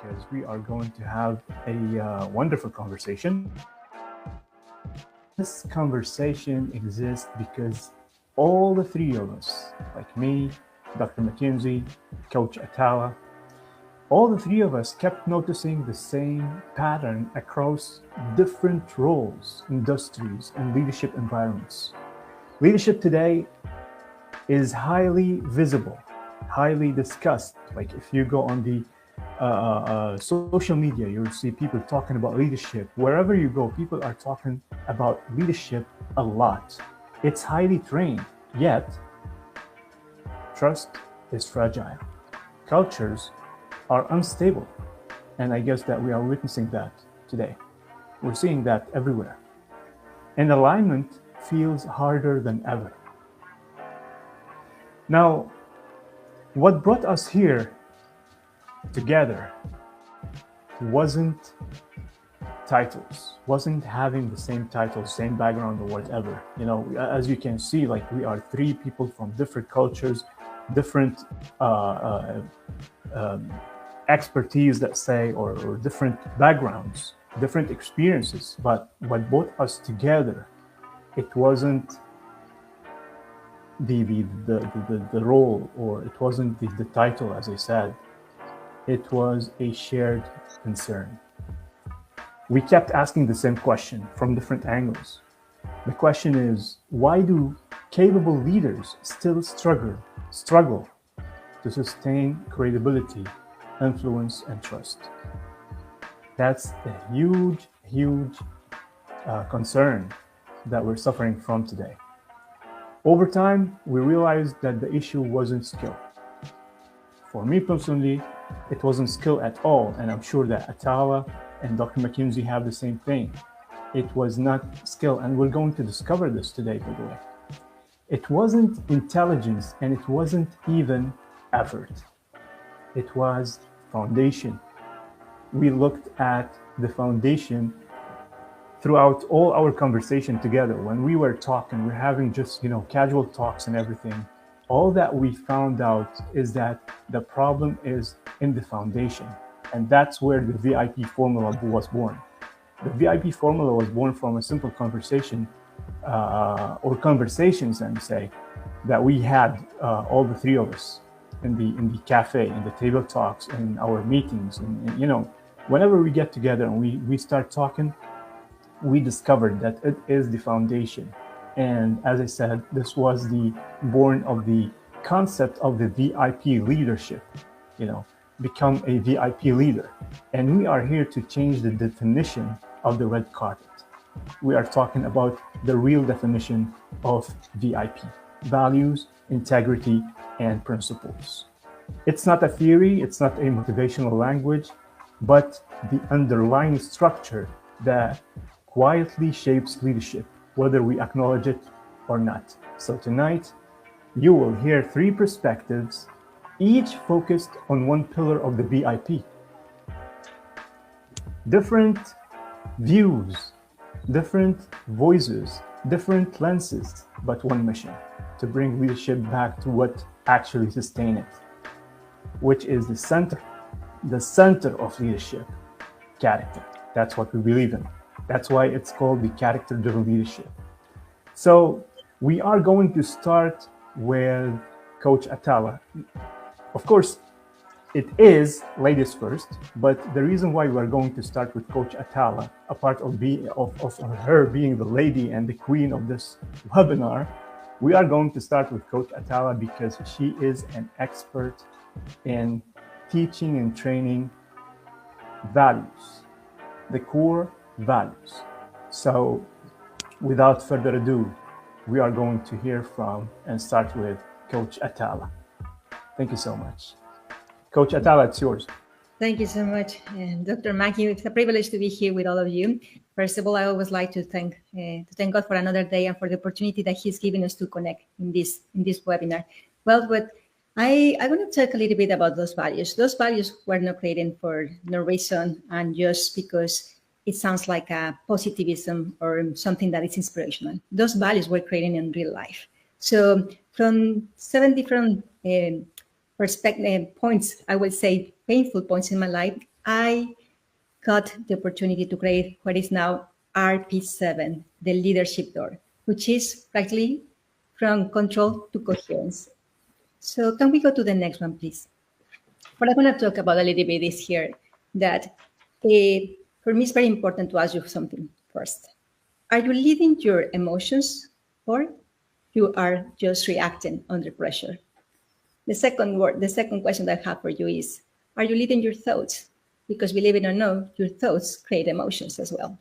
because we are going to have a wonderful conversation. This conversation exists because all the three of us, like me, Dr. McKenzie, Coach Atala, all the three of us kept noticing the same pattern across different roles, industries, and leadership environments. Leadership today is highly visible, highly discussed. Like if you go on the social media, you'll see people talking about leadership. Wherever you go, people are talking about leadership a lot. It's highly trained, yet trust is fragile. Cultures are unstable. And I guess that we are witnessing that today. We're seeing that everywhere. And alignment feels harder than ever. Now, what brought us here together wasn't titles, wasn't having the same title, same background, or whatever. You know, as you can see, like we are three people from different cultures, different expertise, let's say, or different backgrounds, different experiences. But what brought us together, it wasn't the role, or it wasn't the title, as I said. It was a shared concern. We kept asking the same question from different angles. The question is, why do capable leaders still struggle to sustain credibility, influence, and trust? That's a huge concern that we're suffering from today. Over time, we realized that the issue wasn't skill. For me personally, it wasn't skill at all, and I'm sure that Atala and Dr. McKenzie have the same thing. It was not skill, and we're going to discover this today, by the way. It wasn't intelligence, and it wasn't even effort. It was foundation. We looked at the foundation throughout all our conversation together. When we were talking, we're having just, casual talks and everything. All that we found out is that the problem is in the foundation. And that's where the V.I.P formula was born. The V.I.P formula was born from a simple conversation, or conversations, let me say, that we had, all the three of us in the cafe, in the table talks, in our meetings. And whenever we get together and we start talking, we discovered that it is the foundation. And as I said, this was the born of the concept of the V.I.P leadership, become a V.I.P leader. And we are here to change the definition of the red carpet. We are talking about the real definition of V.I.P: values, integrity, and principles. It's not a theory, it's not a motivational language, but the underlying structure that quietly shapes leadership, whether we acknowledge it or not. So tonight, you will hear three perspectives, each focused on one pillar of the V.I.P. Different views, different voices, different lenses, but one mission: to bring leadership back to what actually sustains it, which is the center of leadership: character. That's what we believe in. That's why it's called the character-driven leadership. So we are going to start with Coach Atala. Of course, it is ladies first, but the reason why we're going to start with Coach Atala, apart of her being the lady and the queen of this webinar, we are going to start with Coach Atala because she is an expert in teaching and training values, the core values. So without further ado, we are going to hear from and start with Coach Atala. Thank you so much. Coach Atala, it's yours. Thank you so much, Dr. Mackie. It's a privilege to be here with all of you. First of all, I always like to thank God for another day and for the opportunity that He's given us to connect in this webinar. Well, I want to talk a little bit about those values. Those values were not created for no reason and just because it sounds like a positivism or something that is inspirational. Those values were created in real life. So from 7 different perspective points, I would say painful points in my life, I got the opportunity to create what is now RP7, the leadership door, which is practically from control to coherence. So can we go to the next one, please? What I want to talk about a little bit is here that for me it's very important to ask you something first. Are you leading your emotions or you are just reacting under pressure? The second question that I have for you is, are you leading your thoughts? Because believe it or not, your thoughts create emotions as well,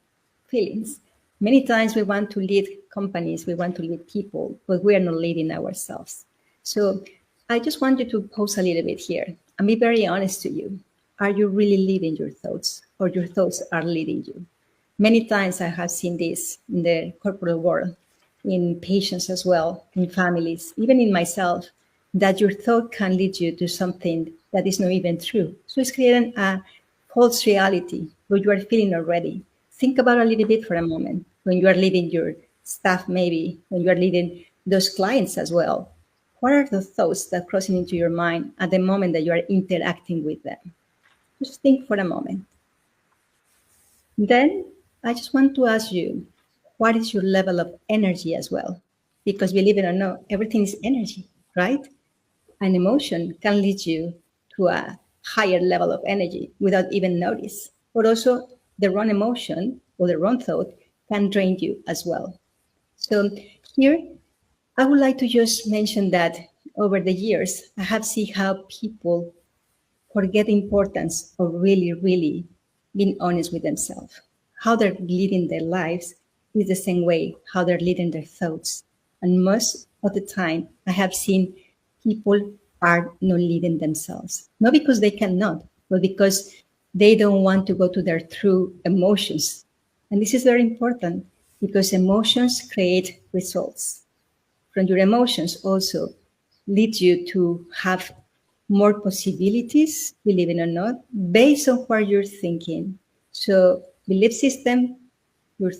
feelings. Many times we want to lead companies, we want to lead people, but we are not leading ourselves. So I just want you to pause a little bit here and be very honest to you. Are you really leading your thoughts or your thoughts are leading you? Many times I have seen this in the corporate world, in patients as well, in families, even in myself, that your thought can lead you to something that is not even true. So it's creating a false reality, what you are feeling already. Think about it a little bit for a moment when you are leading your staff, maybe when you are leading those clients as well. What are the thoughts that are crossing into your mind at the moment that you are interacting with them? Just think for a moment. Then I just want to ask you, what is your level of energy as well? Because believe it or not, everything is energy, right? An emotion can lead you to a higher level of energy without even notice. But also the wrong emotion or the wrong thought can drain you as well. So here, I would like to just mention that over the years, I have seen how people forget the importance of really, really being honest with themselves. How they're leading their lives is the same way how they're leading their thoughts. And most of the time, I have seen people are not leading themselves. Not because they cannot, but because they don't want to go to their true emotions. And this is very important because emotions create results. From your emotions also lead you to have more possibilities, believe it or not, based on what you're thinking. So belief system, your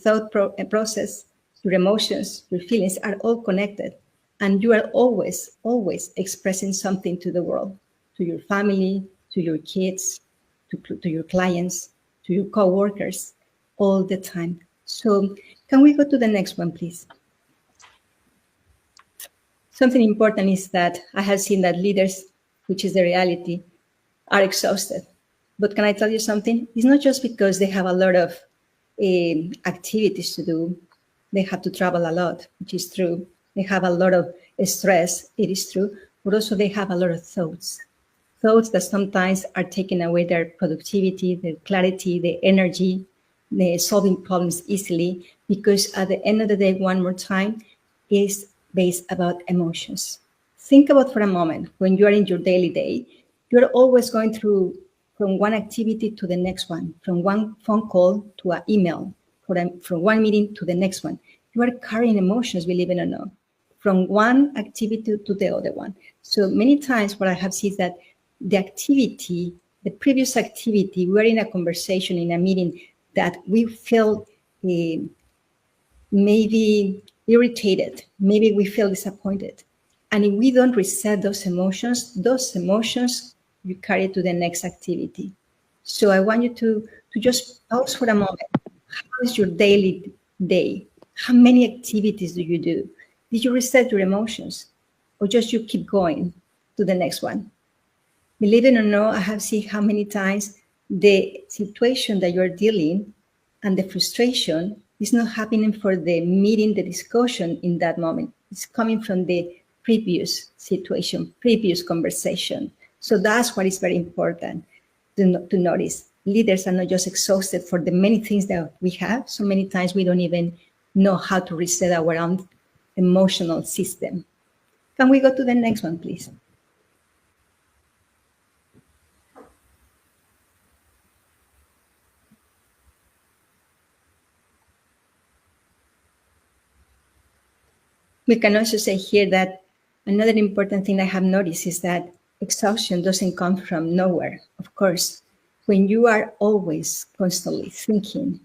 process, your emotions, your feelings are all connected. And you are always, always expressing something to the world, to your family, to your kids, to your clients, to your coworkers, all the time. So can we go to the next one, please? Something important is that I have seen that leaders, which is the reality, are exhausted. But can I tell you something? It's not just because they have a lot of activities to do. They have to travel a lot, which is true. They have a lot of stress, it is true. But also they have a lot of thoughts. Thoughts that sometimes are taking away their productivity, their clarity, their energy, they're solving problems easily. Because at the end of the day, one more time, is based about emotions. Think about for a moment, when you are in your daily day, you're always going through from one activity to the next one, from one phone call to an email, from one meeting to the next one. You are carrying emotions, believe it or not, from one activity to the other one. So many times what I have seen is that the activity, the previous activity, we're in a conversation, in a meeting that we feel maybe irritated, maybe we feel disappointed. And if we don't reset those emotions you carry to the next activity. So I want you to just pause for a moment. How is your daily day? How many activities do you do? Did you reset your emotions? Or just you keep going to the next one? Believe it or not, I have seen how many times the situation that you're dealing and the frustration is not happening for the meeting, the discussion in that moment. It's coming from the previous situation, previous conversation. So that's what is very important to notice. Leaders are not just exhausted for the many things that we have. So many times we don't even know how to reset our own emotional system. Can we go to the next one, please? We can also say here that another important thing I have noticed is that exhaustion doesn't come from nowhere. Of course, when you are always constantly thinking,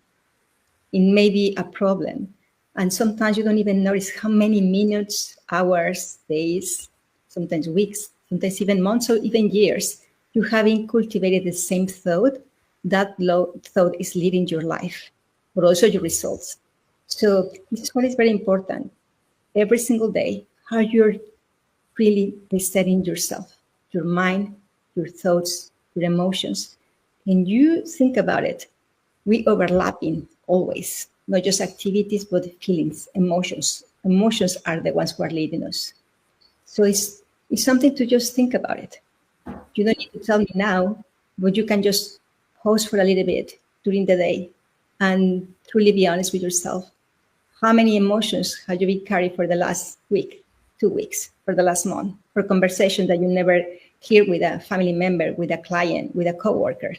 it may be a problem. And sometimes you don't even notice how many minutes, hours, days, sometimes weeks, sometimes even months or even years, you haven't cultivated the same thought that low thought is leading your life, but also your results. So this is what is very important. Every single day, how you're really resetting yourself, your mind, your thoughts, your emotions. And you think about it, we overlapping always, not just activities, but feelings, emotions. Emotions are the ones who are leading us. So it's something to just think about it. You don't need to tell me now, but you can just pause for a little bit during the day and truly be honest with yourself. How many emotions have you been carrying for the last week, 2 weeks, for the last month, for conversation that you never hear with a family member, with a client, with a coworker?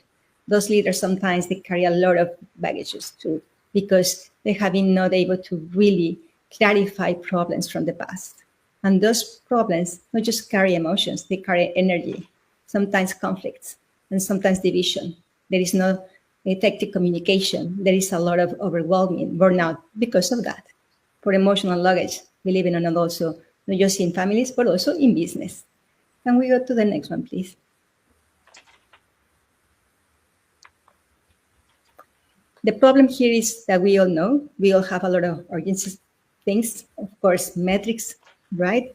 Those leaders sometimes they carry a lot of baggages too, because they have been not able to really clarify problems from the past. And those problems not just carry emotions, they carry energy, sometimes conflicts, and sometimes division. There is no effective communication. There is a lot of overwhelming burnout because of that. For emotional luggage, believe it or not, also not just in families, but also in business. Can we go to the next one, please? The problem here is that we all know, we all have a lot of urgency things, of course, metrics, right?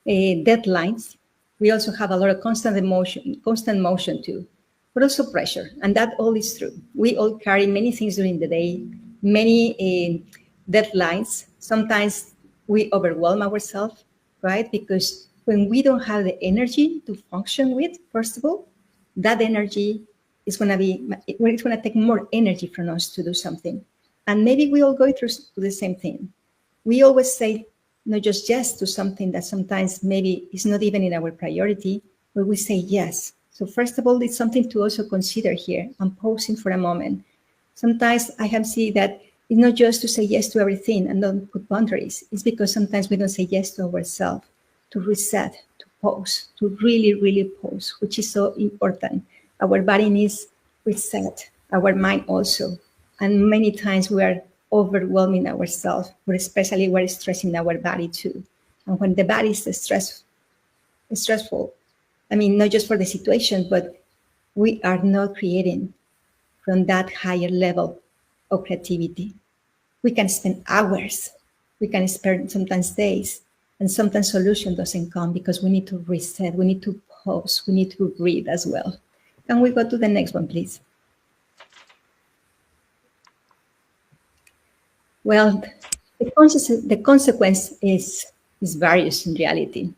Deadlines. We also have a lot of constant motion too, but also pressure. And that all is true. We all carry many things during the day, many deadlines. Sometimes we overwhelm ourselves, right? Because when we don't have the energy to function with, first of all, that energy is going to be, it's going to take more energy from us to do something. And maybe we all go through the same thing. We always say not just yes to something that sometimes maybe is not even in our priority, but we say yes. So first of all, it's something to also consider here. I'm pausing for a moment. Sometimes I have seen that it's not just to say yes to everything and don't put boundaries. It's because sometimes we don't say yes to ourselves, to reset, to pause, to really, really pause, which is so important. Our body needs reset, our mind also. And many times we are overwhelming ourselves, but especially we're stressing our body too. And when the body is stressful, I mean, not just for the situation, but we are not creating from that higher level of creativity. We can spend hours, we can spend sometimes days, and sometimes solution doesn't come because we need to reset, we need to pause, we need to breathe as well. Can we go to the next one, please? Well, the consequence is various in reality.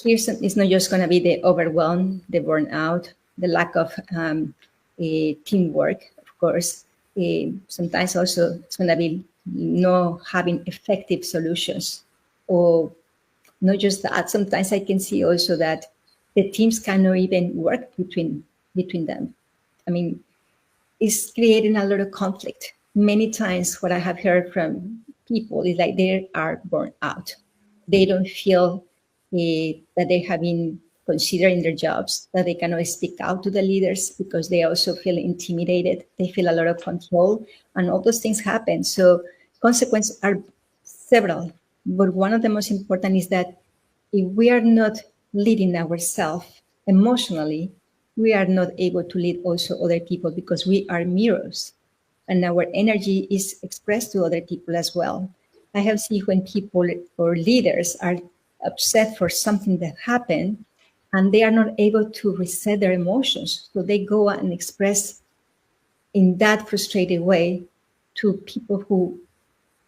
Here's it's not just going to be the overwhelm, the burnout, the lack of teamwork, of course. Sometimes also it's going to be not having effective solutions, or not just that. Sometimes I can see also that the teams cannot even work between them. I mean, it's creating a lot of conflict. Many times what I have heard from people is like they are burnt out. They don't feel that they have been considered in their jobs, that they cannot speak out to the leaders because they also feel intimidated. They feel a lot of control, and all those things happen. So consequences are several, but one of the most important is that if we are not leading ourselves emotionally, we are not able to lead also other people because we are mirrors and our energy is expressed to other people as well. I have seen when people or leaders are upset for something that happened and they are not able to reset their emotions. So they go and express in that frustrated way to people who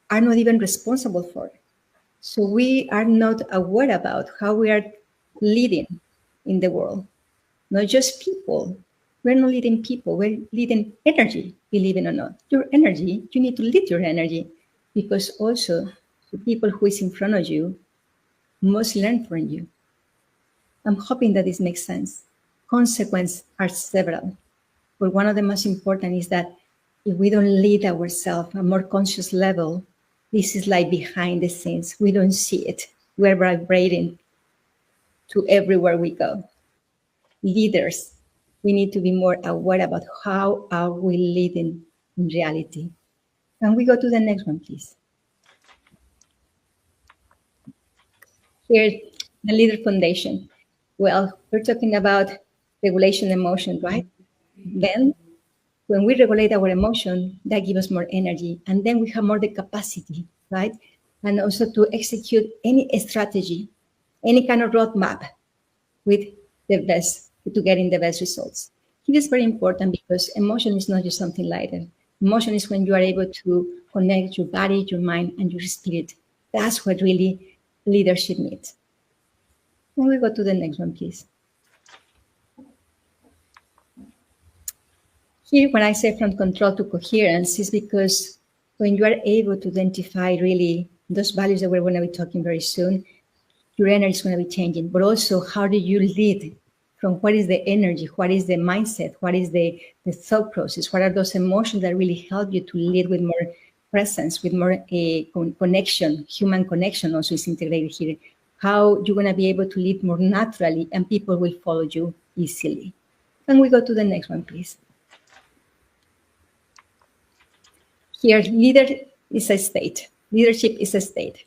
are not even responsible for it. So we are not aware about how we are leading in the world, not just people. We're not leading people, we're leading energy, believe it or not. Your energy, you need to lead your energy because also the people who is in front of you must learn from you. I'm hoping that this makes sense. Consequences are several, but one of the most important is that if we don't lead ourselves at a more conscious level, this is like behind the scenes. We don't see it. We're vibrating to everywhere we go. Leaders, we need to be more aware about how are we leading in reality. Can we go to the next one, please? Here, the Leader Foundation. Well, we're talking about regulation emotion, right? Then When we regulate our emotion, that gives us more energy. And then we have more the capacity, right? And also to execute any strategy, any kind of roadmap with the best, to getting the best results. It is very important because emotion is not just something lighter. Emotion is when you are able to connect your body, your mind, and your spirit. That's what really leadership needs. Can we go to the next one, please? Here, when I say from control to coherence, is because when you are able to identify really those values that we're going to be talking very soon, your energy is going to be changing. But also, how do you lead? From what is the energy? What is the mindset? What is the thought process? What are those emotions that really help you to lead with more presence, with more connection, human connection also is integrated here. How you're going to be able to lead more naturally and people will follow you easily. Can we go to the next one, please? Here, leader is a state. Leadership is a state.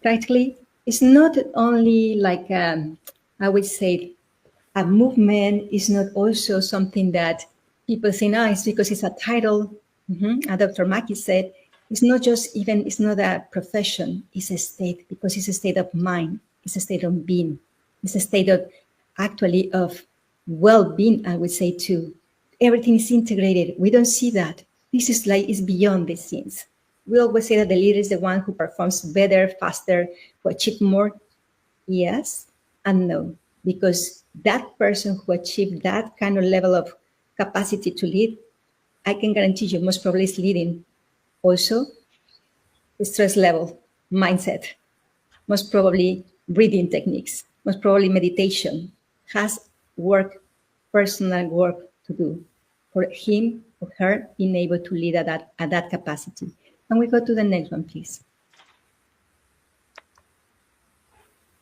Practically, it's not only like, I would say, a movement. Is not also something that people say, no, it's because it's a title. As Dr. Maki said, it's not just even, it's not a profession, it's a state, because it's a state of mind, it's a state of being, it's a state of actually of well-being, I would say too. Everything is integrated. We don't see that. This is like, it's beyond the scenes. We always say that the leader is the one who performs better, faster, who achieves more. Yes and no, because that person who achieved that kind of level of capacity to lead, I can guarantee you most probably is leading also stress level, mindset, most probably breathing techniques, most probably meditation, has work, personal work to do for him or her being able to lead at that capacity. Can we go to the next one, please?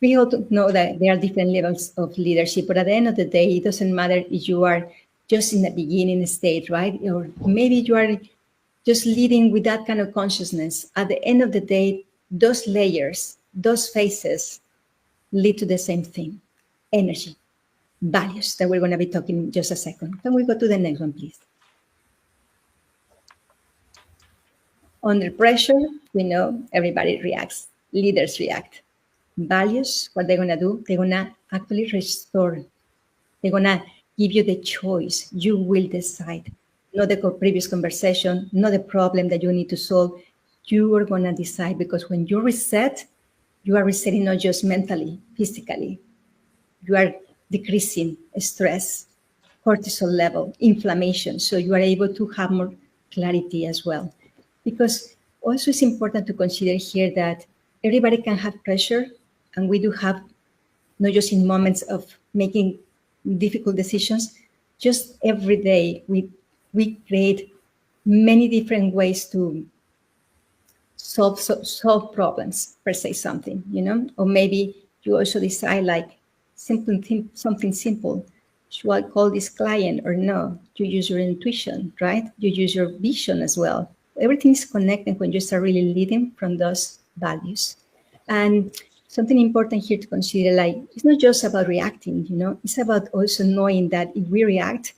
We all know that there are different levels of leadership, but at the end of the day, it doesn't matter if you are just in the beginning stage, right? Or maybe you are just leading with that kind of consciousness. At the end of the day, those layers, those phases lead to the same thing: energy, values, that we're going to be talking in just a second. Can we go to the next one, please? Under pressure, we know everybody reacts. Leaders react. Values, what they're going to do, they're going to actually restore. They're going to give you the choice. You will decide. Not the previous conversation, not the problem that you need to solve. You are going to decide, because when you reset, you are resetting not just mentally, physically. You are decreasing stress, cortisol level, inflammation. So you are able to have more clarity as well. Because also it's important to consider here that everybody can have pressure, and we do have, not just in moments of making difficult decisions, just every day we create many different ways to solve problems, per se, something, or maybe you also decide like something simple. Should I call this client or no? You use your intuition, right? You use your vision as well. Everything is connected when you start really leading from those values. And something important here to consider, like, it's not just about reacting, it's about also knowing that if we react,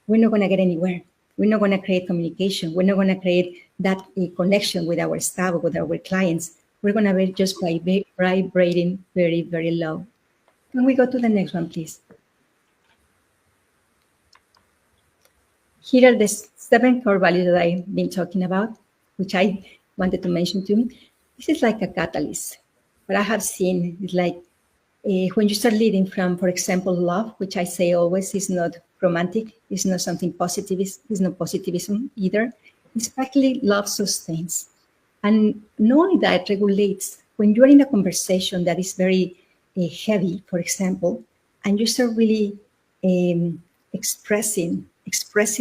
we're not going to get anywhere. We're not going to create communication. We're not going to create that connection with our staff, with our clients. We're going to be just vibrating very, very low. Can we go to the next one, please? Here are the 7 core values that I've been talking about, which I wanted to mention to you. This is like a catalyst. What I have seen is like when you start leading from, for example, love, which I say always is not romantic, it's not something positive, it's not positivism either. It's actually love sustains. And not only that, it regulates. When you're in a conversation that is very heavy, for example, and you start really expressing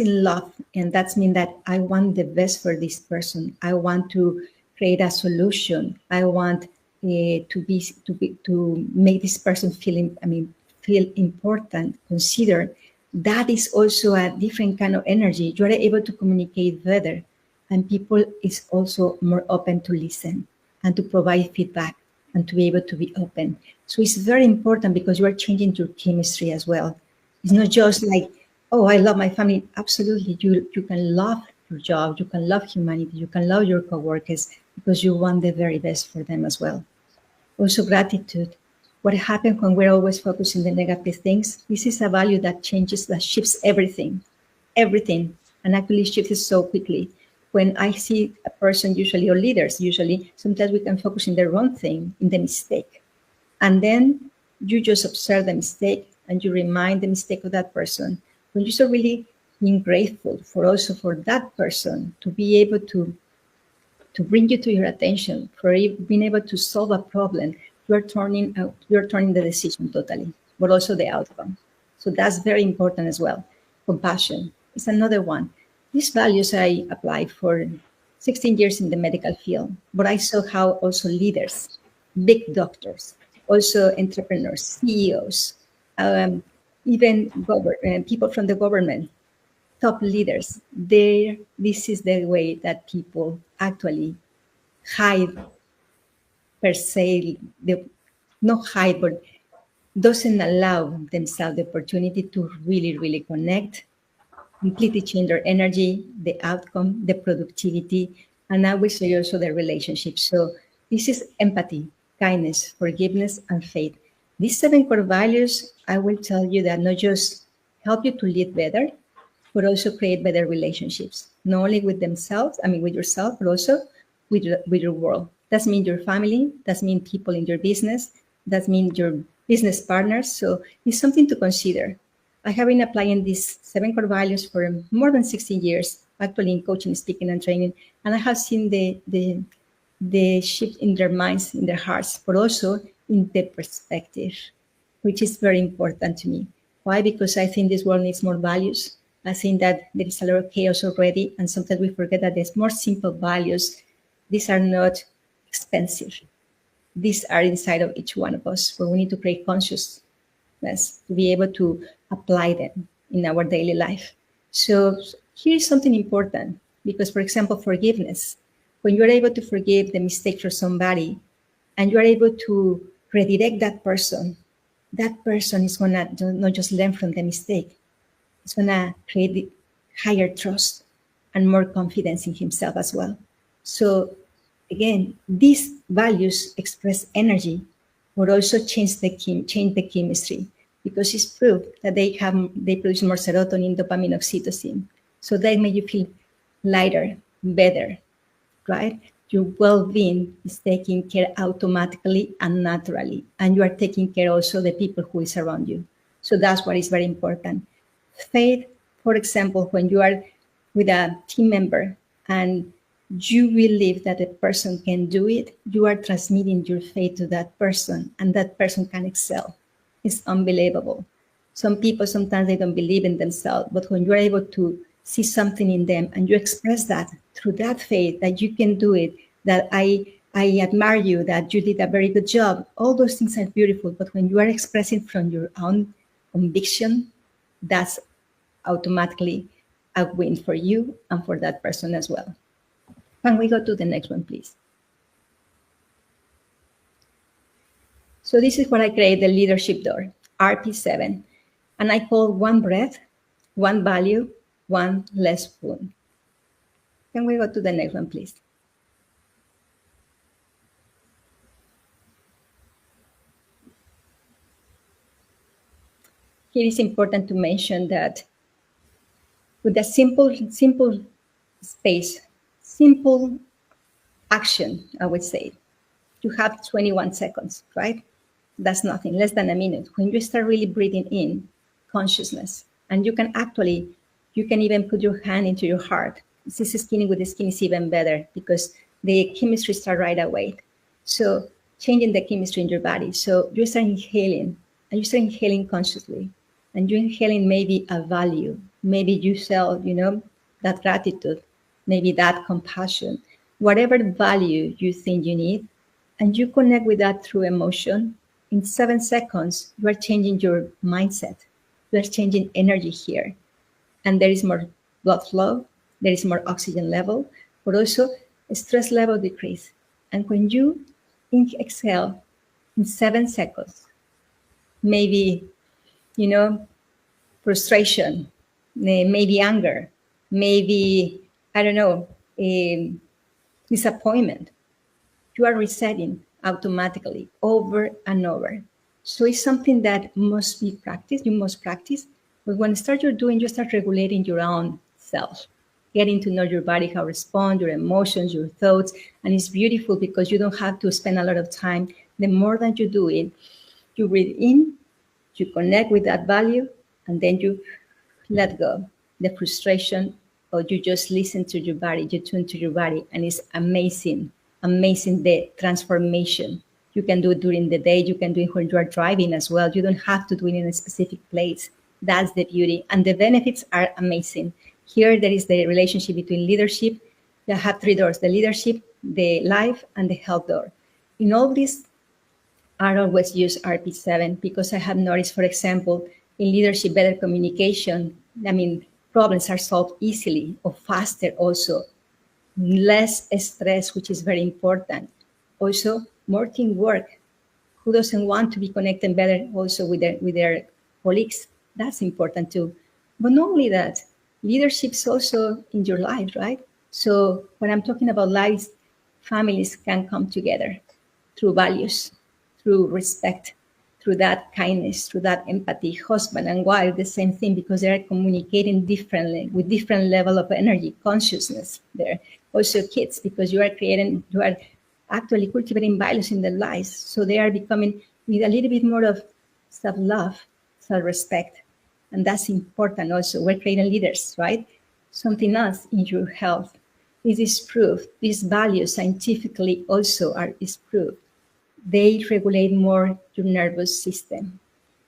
love, and that's mean that I want the best for this person. I want to create a solution. I want to make this person feel important, considered. That is also a different kind of energy. You are able to communicate better, and people is also more open to listen and to provide feedback and to be able to be open. So it's very important because you are changing your chemistry as well. It's not just like Oh, I love my family. Absolutely. You can love your job, you can love humanity, you can love your coworkers because you want the very best for them as well. Also, gratitude. What happens when we're always focused on the negative things? This is a value that changes, that shifts everything, everything, and actually shifts so quickly. When I see a person, usually, or leaders, usually, sometimes we can focus in the wrong thing, in the mistake. And then you just observe the mistake and you remind the mistake of that person. When you start really being grateful for also for that person to be able to bring you to your attention, for being able to solve a problem, you're turning the decision totally, but also the outcome. So that's very important as well. Compassion is another one. These values I applied for 16 years in the medical field, but I saw how also leaders, big doctors, also entrepreneurs, CEOs, um, even people from the government, top leaders, this is the way that people actually hide per se, not hide, but doesn't allow themselves the opportunity to really, really connect, completely change their energy, the outcome, the productivity, and I will say also the relationship. So this is empathy, kindness, forgiveness, and faith. These seven core values, I will tell you that not just help you to lead better, but also create better relationships, not only with themselves, I mean with yourself, but also with your world. That means your family, that means people in your business, that means your business partners. So it's something to consider. I have been applying these seven core values for more than 16 years, actually in coaching, speaking, and training, and I have seen the shift in their minds, in their hearts, but also in the perspective, which is very important to me. Why? Because I think this world needs more values. I think that there is a lot of chaos already, and sometimes we forget that there's more simple values. These are not expensive. These are inside of each one of us, where we need to create consciousness to be able to apply them in our daily life. So here is something important because, for example, forgiveness. When you are able to forgive the mistake for somebody and you are able to redirect that person is going to not just learn from the mistake, it's going to create higher trust and more confidence in himself as well. So again, these values express energy, but also change the chemistry because it's proved that they produce more serotonin, dopamine, oxytocin. So they make you feel lighter, better, right? Your well-being is taken care automatically and naturally, and you are taking care also the people who is around you. So that's what is very important. Faith, for example, when you are with a team member and you believe that a person can do it, you are transmitting your faith to that person, and that person can excel. It's unbelievable. Some people sometimes they don't believe in themselves, but when you're able to see something in them and you express that through that faith that you can do it, that I admire you, that you did a very good job. All those things are beautiful, but when you are expressing from your own conviction, that's automatically a win for you and for that person as well. Can we go to the next one, please? So this is what I create, the leadership door, RP7. And I call one breath, one value, one less wound. Can we go to the next one, please? Here is important to mention that with a simple space, simple action, I would say, you have 21 seconds, right? That's nothing, less than a minute. When you start really breathing in consciousness, and you can even put your hand into your heart. This is skin with the skin is even better because the chemistry start right away. So changing the chemistry in your body. So you start inhaling, and you start inhaling consciously, and you're inhaling maybe a value, maybe you sell, that gratitude, maybe that compassion, whatever value you think you need, and you connect with that through emotion. In 7 seconds, you are changing your mindset. You are changing energy here. And there is more blood flow, there is more oxygen level, but also stress level decrease. And when you exhale in 7 seconds, maybe, frustration, maybe anger, maybe, I don't know, disappointment. You are resetting automatically over and over. So it's something that must be practiced. You must practice. But when you start you start regulating your own self, getting to know your body, how to respond, your emotions, your thoughts. And it's beautiful because you don't have to spend a lot of time. The more that you do it, you breathe in, you connect with that value, and then you let go the frustration, or you just listen to your body, you tune to your body, and it's amazing the transformation. You can do it during the day, you can do it when you are driving as well. You don't have to do it in a specific place. That's the beauty, and the benefits are amazing. Here there is the relationship between leadership. They have three doors: the leadership, the life, and the health door. In all these, I always use RP7 because I have noticed, for example, in leadership, better communication. I mean, problems are solved easily or faster also. Less stress, which is very important. Also, more teamwork. Who doesn't want to be connected better also with their colleagues? That's important too. But not only that, leadership is also in your life, right? So when I'm talking about lives, families can come together through values, through respect, through that kindness, through that empathy. Husband and wife, the same thing, because they are communicating differently with different level of energy, consciousness there. Also kids, because you are actually cultivating values in their lives. So they are becoming with a little bit more of self-love, self-respect. And that's important also. We're creating leaders, right? Something else in your health. This is proof. These values scientifically also is proof. They regulate more your nervous system.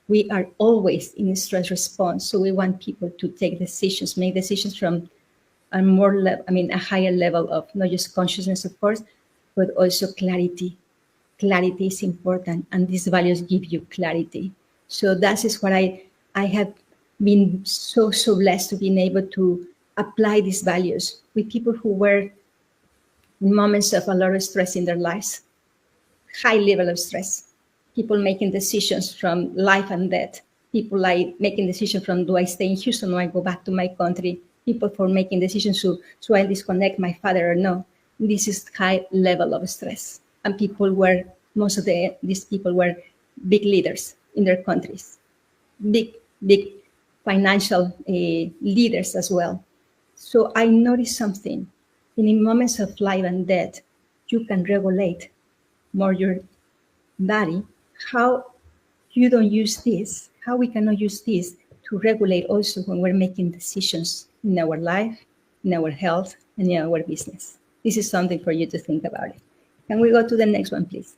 We are always in a stress response, so we want people to take decisions, make decisions from a higher level of not just consciousness, of course, but also clarity. Clarity is important, and these values give you clarity. So that is what I have been so blessed to being able to apply these values with people who were in moments of a lot of stress in their lives, high level of stress. People making decisions from life and death. People like making decisions from, do I stay in Houston or I go back to my country? People for making decisions so I disconnect my father or no. This is high level of stress. And most of these people were big leaders in their countries, big financial leaders as well. So I noticed something. In moments of life and death, you can regulate more your body, how you don't use this, how we cannot use this to regulate also when we're making decisions in our life, in our health, and in our business. This is something for you to think about it. Can we go to the next one, please?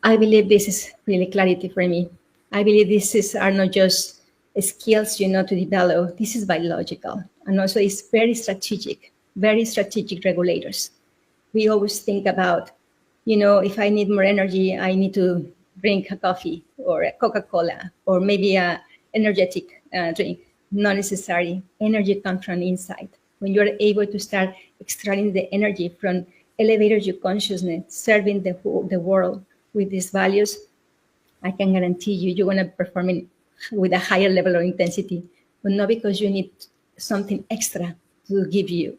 I believe this is really clarity for me. I believe are not just skills, to develop. This is biological. And also it's very strategic regulators. We always think about, if I need more energy, I need to drink a coffee or a Coca-Cola or maybe a energetic drink. Not necessary. Energy comes from inside. When you're able to start extracting the energy from elevating your consciousness, serving the world with these values, I can guarantee you're going to perform with a higher level of intensity, but not because you need something extra to give you,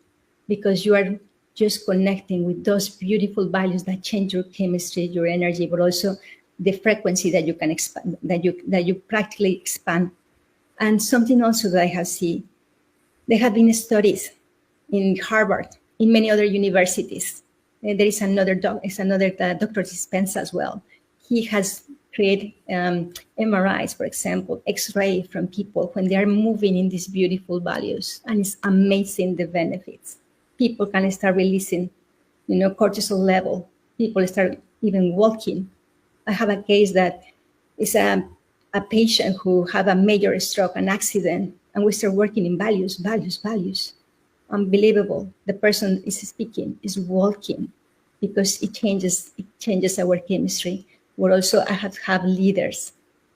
because you are just connecting with those beautiful values that change your chemistry, your energy, but also the frequency that you can expand, that you practically expand. And something also that I have seen, there have been studies in Harvard, in many other universities. There is another Dr. Dispenza as well. He has created MRIs, for example, X-ray from people when they are moving in these beautiful values, and it's amazing the benefits. People can start releasing, cortisol level. People start even walking. I have a case that is a patient who had a major stroke, an accident, and we start working in values. Unbelievable. The person is speaking, is walking, because it changes our chemistry. We also have leaders,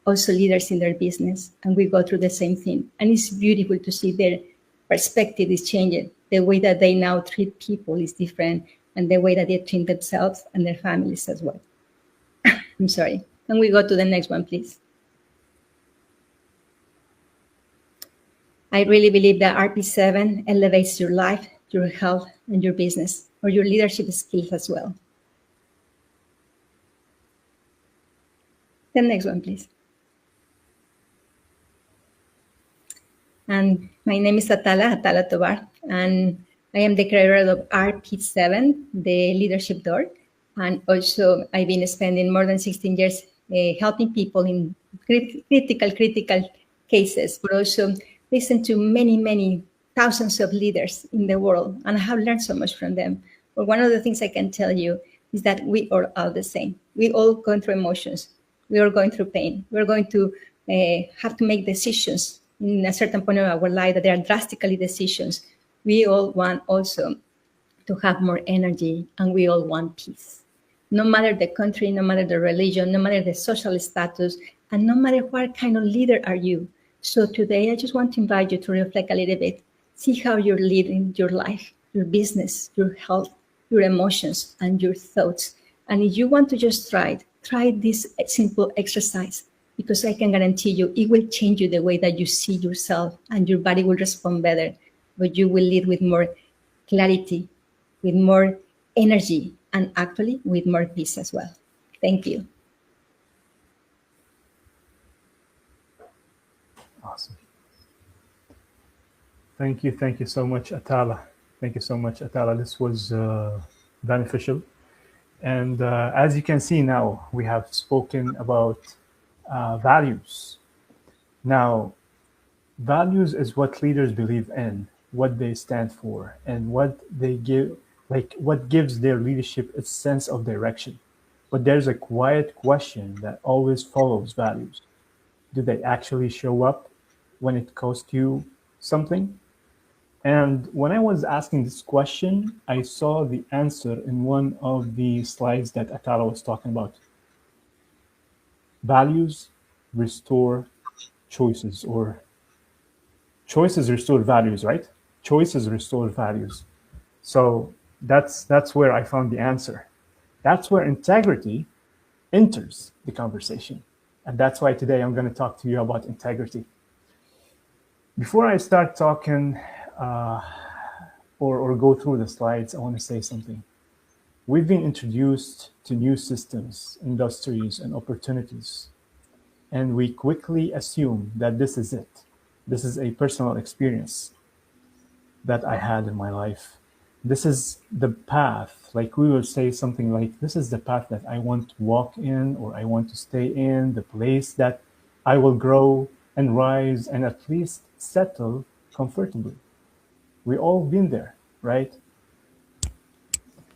also leaders in their business, and we go through the same thing. And it's beautiful to see their perspective is changing. The way that they now treat people is different, and the way that they treat themselves and their families as well. I'm sorry. Can we go to the next one, please? I really believe that RP7 elevates your life, your health, and your business, or your leadership skills as well. The next one, please. And my name is Atala Tobar, and I am the creator of RP7, the leadership door. And also, I've been spending more than 16 years helping people in critical cases, but also listen to many thousands of leaders in the world, and I have learned so much from them. But one of the things I can tell you is that we are all the same. We all go through emotions. We are going through pain. We're going to have to make decisions in a certain point of our life that they are drastically decisions. We all want also to have more energy, and we all want peace. No matter the country, no matter the religion, no matter the social status, and no matter what kind of leader are you. So today, I just want to invite you to reflect a little bit. See how you're living your life, your business, your health, your emotions, and your thoughts. And if you want to just try this simple exercise, because I can guarantee you it will change you the way that you see yourself, and your body will respond better, but you will lead with more clarity, with more energy, and actually with more peace as well. Thank you. Awesome. Thank you so much, Atala. Thank you so much, Atala. This was beneficial. And as you can see now, we have spoken about values. Now, values is what leaders believe in, what they stand for, and what they give, like what gives their leadership a sense of direction. But there's a quiet question that always follows values. Do they actually show up when it costs you something? And when I was asking this question, I saw the answer in one of the slides that Atala was talking about. Values restore choices, or choices restore values, right? Choices restore values. So that's where I found the answer. That's where integrity enters the conversation. And that's why today I'm going to talk to you about integrity. Before I start talking or go through the slides, I want to say something. We've been introduced to new systems, industries, and opportunities, and we quickly assume that this is it. This is a personal experience that I had in my life. This is the path, like we will say something like, this is the path that I want to walk in, or I want to stay in, the place that I will grow and rise and at least settle comfortably. We all been there, right?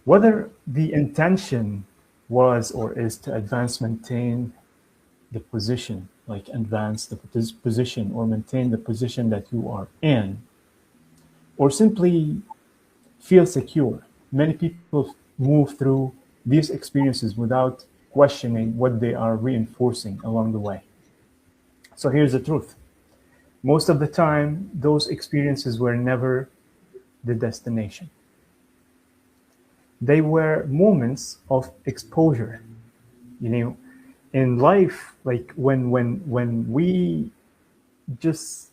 Whether the intention was or is to maintain the position, like advance the position or maintain the position that you are in, or simply feel secure. Many people move through these experiences without questioning what they are reinforcing along the way. So here's the truth. Most of the time, those experiences were never the destination. They were moments of exposure. You know, in life, like when we just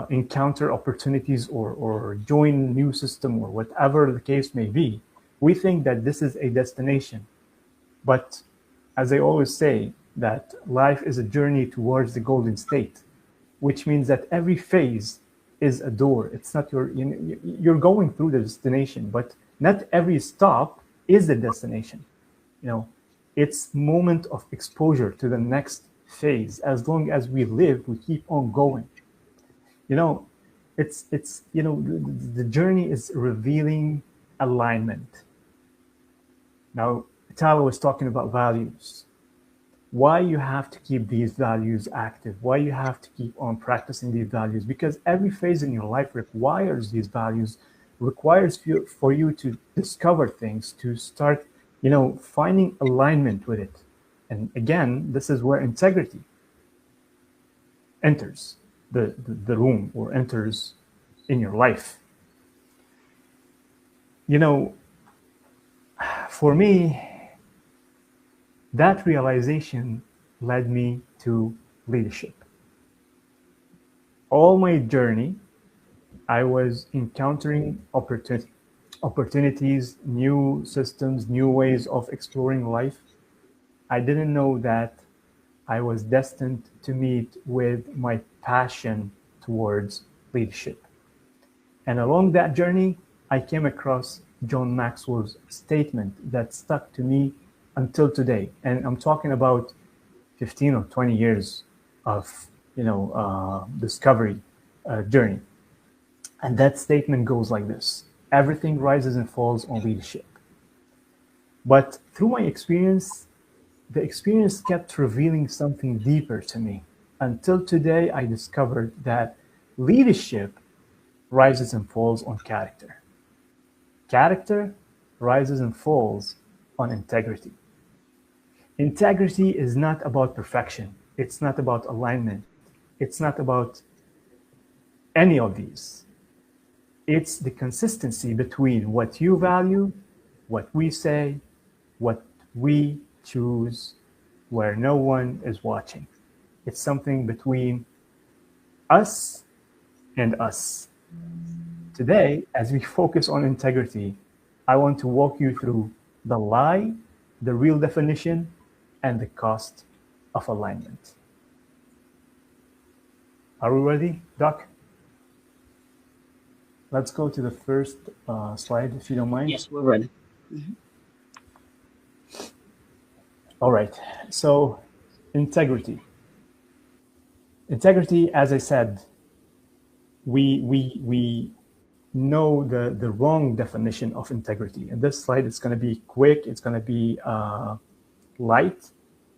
encounter opportunities or join new system or whatever the case may be, we think that this is a destination. But as I always say, that life is a journey towards the golden state, which means that every phase is a door. It's not you're going through the destination, but not every stop is the destination. It's moment of exposure to the next phase. As long as we live, we keep on going. It's the journey is revealing alignment. Now, Tala was talking about values. Why you have to keep these values active, why you have to keep on practicing these values, because every phase in your life requires these values, requires for you to discover things, to start finding alignment with it. And again, this is where integrity enters the room, or enters in your life. For me, that realization led me to leadership. All my journey, I was encountering opportunities, new systems, new ways of exploring life. I didn't know that I was destined to meet with my passion towards leadership. And along that journey, I came across John Maxwell's statement that stuck to me until today. And I'm talking about 15 or 20 years of discovery journey. And that statement goes like this: everything rises and falls on leadership. But through my experience, the experience kept revealing something deeper to me. Until today, I discovered that leadership rises and falls on character. Character rises and falls on integrity. Integrity is not about perfection. It's not about alignment. It's not about any of these. It's the consistency between what you value, what we say, what we choose, where no one is watching. It's something between us and us. Today, as we focus on integrity, I want to walk you through the lie, the real definition, and the cost of alignment. Are we ready, Doc? Let's go to the first slide, if you don't mind. Yes, we're ready. All right. So, integrity. Integrity, as I said, we know the wrong definition of integrity. And this slide is going to be quick. It's going to be light.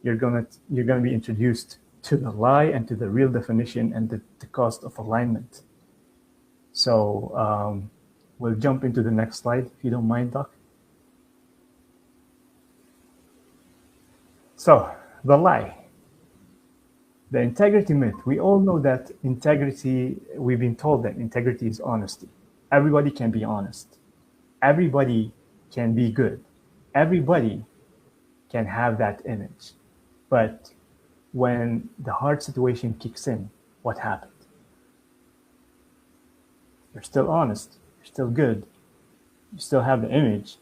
You're gonna be introduced to the lie and to the real definition and the cost of alignment. So we'll jump into the next slide, if you don't mind, Doc. So the lie, the integrity myth. We all know that integrity, we've been told that integrity is honesty. Everybody can be honest. Everybody can be good. Everybody can have that image. But when the hard situation kicks in, what happened? You're still honest. You're still good. You still have the image,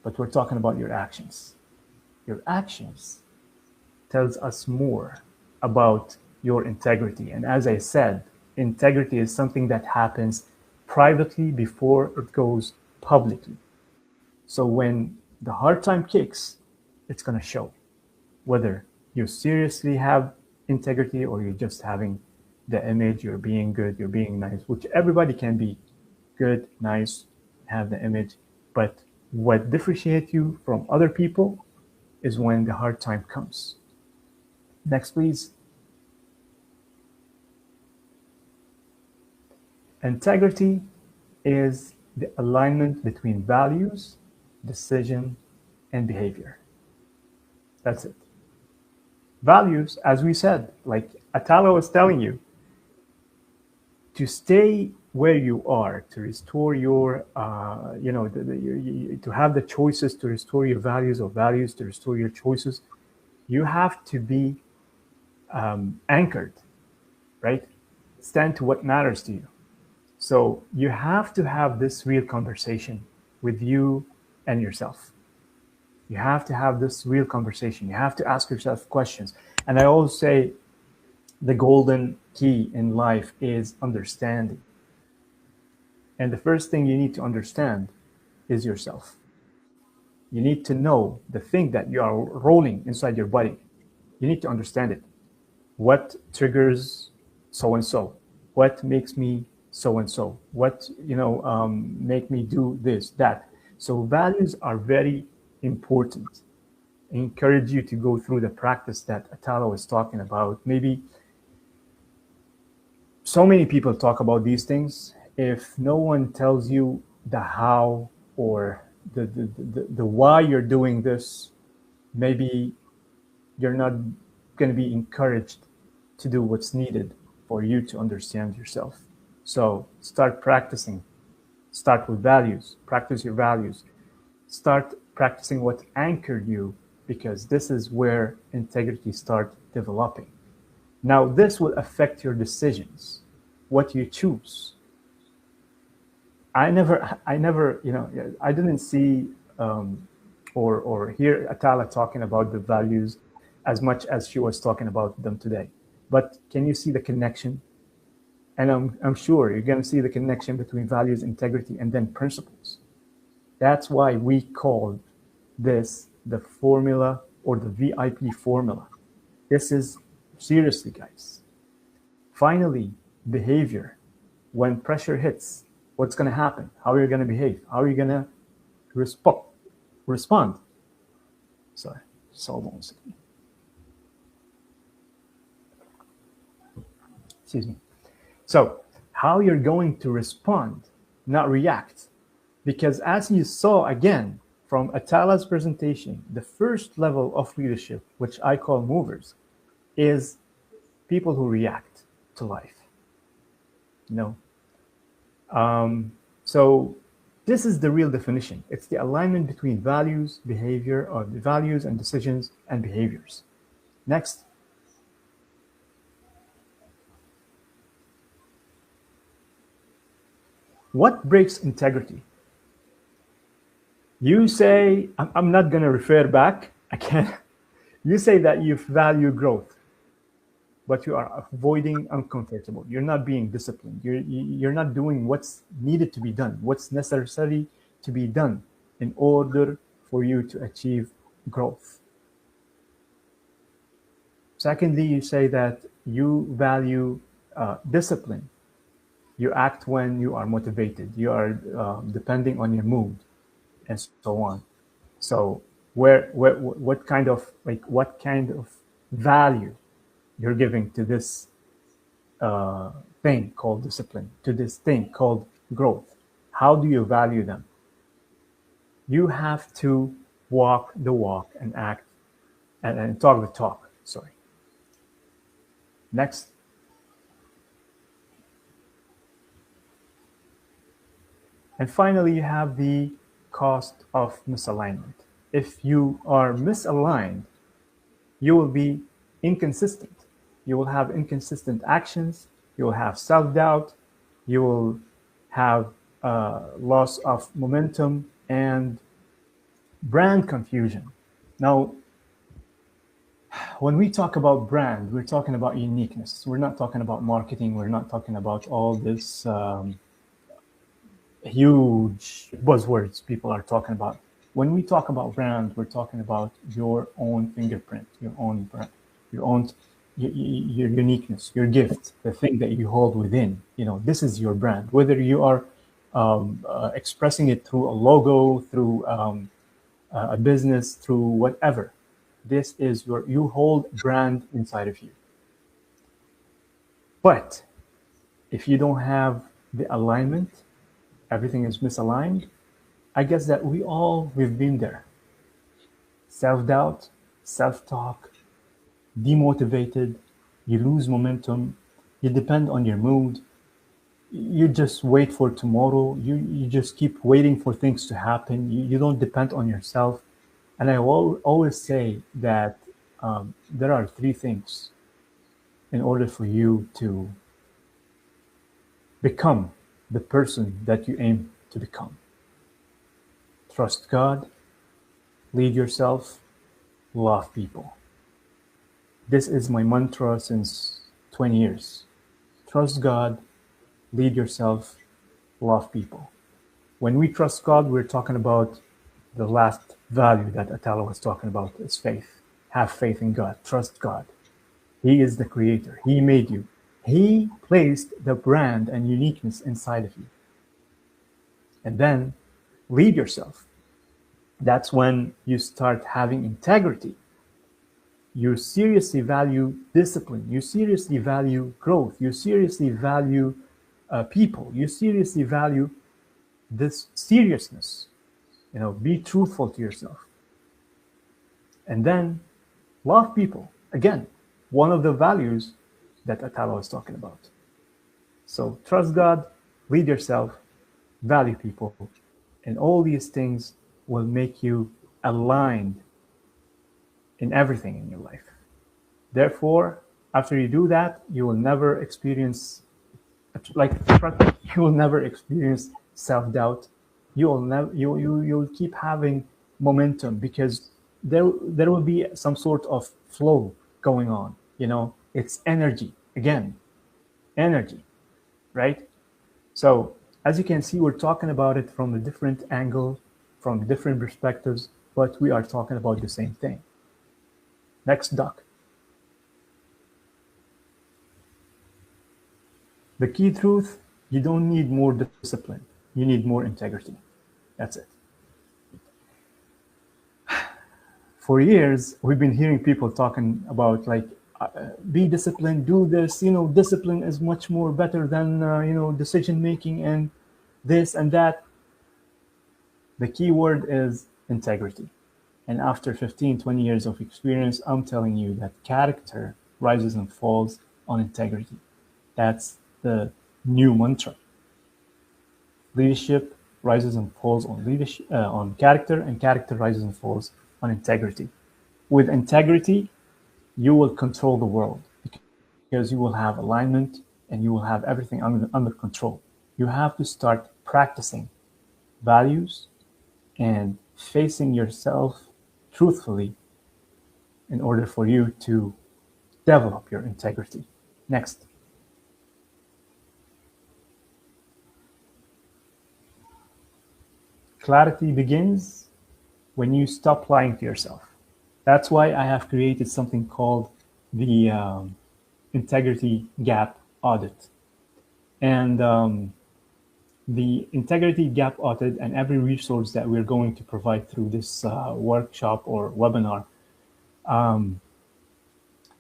but we're talking about your actions. Your actions tells us more about your integrity. And as I said, integrity is something that happens privately before it goes publicly. So when the hard time kicks, it's going to show whether you seriously have integrity or you're just having the image, you're being good, you're being nice, which everybody can be good, nice, have the image. But what differentiates you from other people is when the hard time comes. Next, please. Integrity is the alignment between values, decision, and behavior. That's it. Values, as we said, like Atala was telling you, to stay where you are, to restore your, to have the choices to restore your values, or values to restore your choices, you have to be anchored, right? Stand to what matters to you. So you have to have this real conversation with you and yourself. You have to have this real conversation. You have to ask yourself questions. And I always say the golden key in life is understanding. And the first thing you need to understand is yourself. You need to know the thing that you are rolling inside your body. You need to understand it. What triggers so-and-so? What makes me so-and-so? What, make me do this, that? So values are very important. I encourage you to go through the practice that Atala was talking about. Maybe so many people talk about these things. If no one tells you the how or the why you're doing this, maybe you're not going to be encouraged to do what's needed for you to understand yourself. So start practicing. Start with values. Practice your values. Start practicing what anchored you, because this is where integrity starts developing. Now, this will affect your decisions. what you choose. I never, I didn't see or hear Atala talking about the values as much as she was talking about them today. But can you see the connection? And I'm sure you're going to see the connection between values, integrity, and then principles. That's why we call this the formula or the V.I.P formula. This is seriously, guys. Finally, behavior. When pressure hits, what's going to happen? How are you going to behave? How are you going to respond? Sorry, so almost. Excuse me. So, how you're going to respond, not react. Because as you saw again from Atala's presentation, the first level of leadership, which I call movers, is people who react to life. So this is the real definition. It's the alignment between values, behavior, or the values and decisions and behaviors. Next. What breaks integrity? You say, I'm not going to refer back. I can't. You say that you value growth, but you are avoiding uncomfortable. You're not being disciplined. You're not doing what's needed to be done, what's necessary to be done in order for you to achieve growth. Secondly, you say that you value discipline. You act when you are motivated. You are depending on your mood, and so on. So, what kind of value you're giving to this thing called discipline, to this thing called growth? How do you value them? You have to walk the walk and act and talk the talk. Sorry. Next. And finally, you have the cost of misalignment. If you are misaligned, you will be inconsistent. You will have inconsistent actions. You will have self-doubt. You will have loss of momentum and brand confusion. Now, when we talk about brand, we're talking about uniqueness. We're not talking about marketing. We're not talking about all this huge buzzwords people are talking about. When we talk about brand, we're talking about your own fingerprint, your own brand, your uniqueness, your gift, the thing that you hold within. This is your brand. Whether you are expressing it through a logo, through a business, through whatever, this is you hold brand inside of you. But if you don't have the alignment, everything is misaligned. I guess that we've been there. Self-doubt, self-talk, demotivated, you lose momentum, you depend on your mood, you just wait for tomorrow, you just keep waiting for things to happen, you don't depend on yourself. And I will always say that there are three things in order for you to become the person that you aim to become. Trust God, lead yourself, love people. This is my mantra since 20 years. Trust God, lead yourself, love people. When we trust God, we're talking about the last value that Atala was talking about, is faith. Have faith in God. Trust God. He is the creator. He made you. He placed the brand and uniqueness inside of you. And then lead yourself. That's when you start having integrity. You seriously value discipline. You seriously value growth. You seriously value people. You seriously value this seriousness. Be truthful to yourself. And then love people. Again, one of the values that Atala was talking about. So trust God, lead yourself, value people, and all these things will make you aligned in everything in your life. Therefore, after you do that, you will never experience like you will never experience self-doubt. You'll keep having momentum because there will be some sort of flow going on. It's energy again, energy, right? So as you can see, we're talking about it from a different angle, from different perspectives, but we are talking about the same thing. Next, Doc. The key truth: you don't need more discipline, you need more integrity. That's it. For years, we've been hearing people talking about like, be disciplined, do this. Discipline is much more better than decision making and this and that. The key word is integrity. And after 15, 20 years of experience, I'm telling you that character rises and falls on integrity. That's the new mantra. Leadership rises and falls on leadership, on character, and character rises and falls on integrity. With integrity, you will control the world because you will have alignment and you will have everything under control. You have to start practicing values and facing yourself truthfully in order for you to develop your integrity. Next. Clarity begins when you stop lying to yourself. That's why I have created something called the integrity gap audit. And the integrity gap audit and every resource that we're going to provide through this workshop or webinar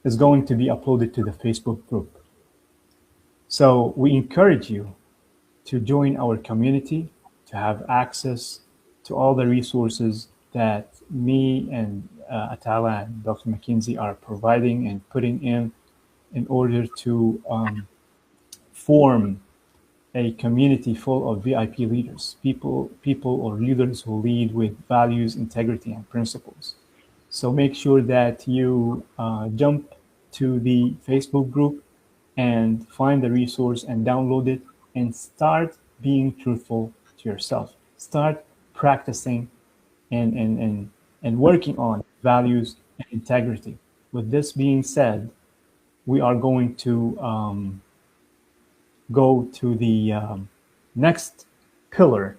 is going to be uploaded to the Facebook group. So we encourage you to join our community, to have access to all the resources that me and Atala and Dr. McKinsey are providing and putting in order to form a community full of VIP leaders, people or leaders who lead with values, integrity, and principles. So make sure that you jump to the Facebook group and find the resource and download it and start being truthful to yourself. Start practicing and working on values and integrity. With this being said, we are going to go to the next pillar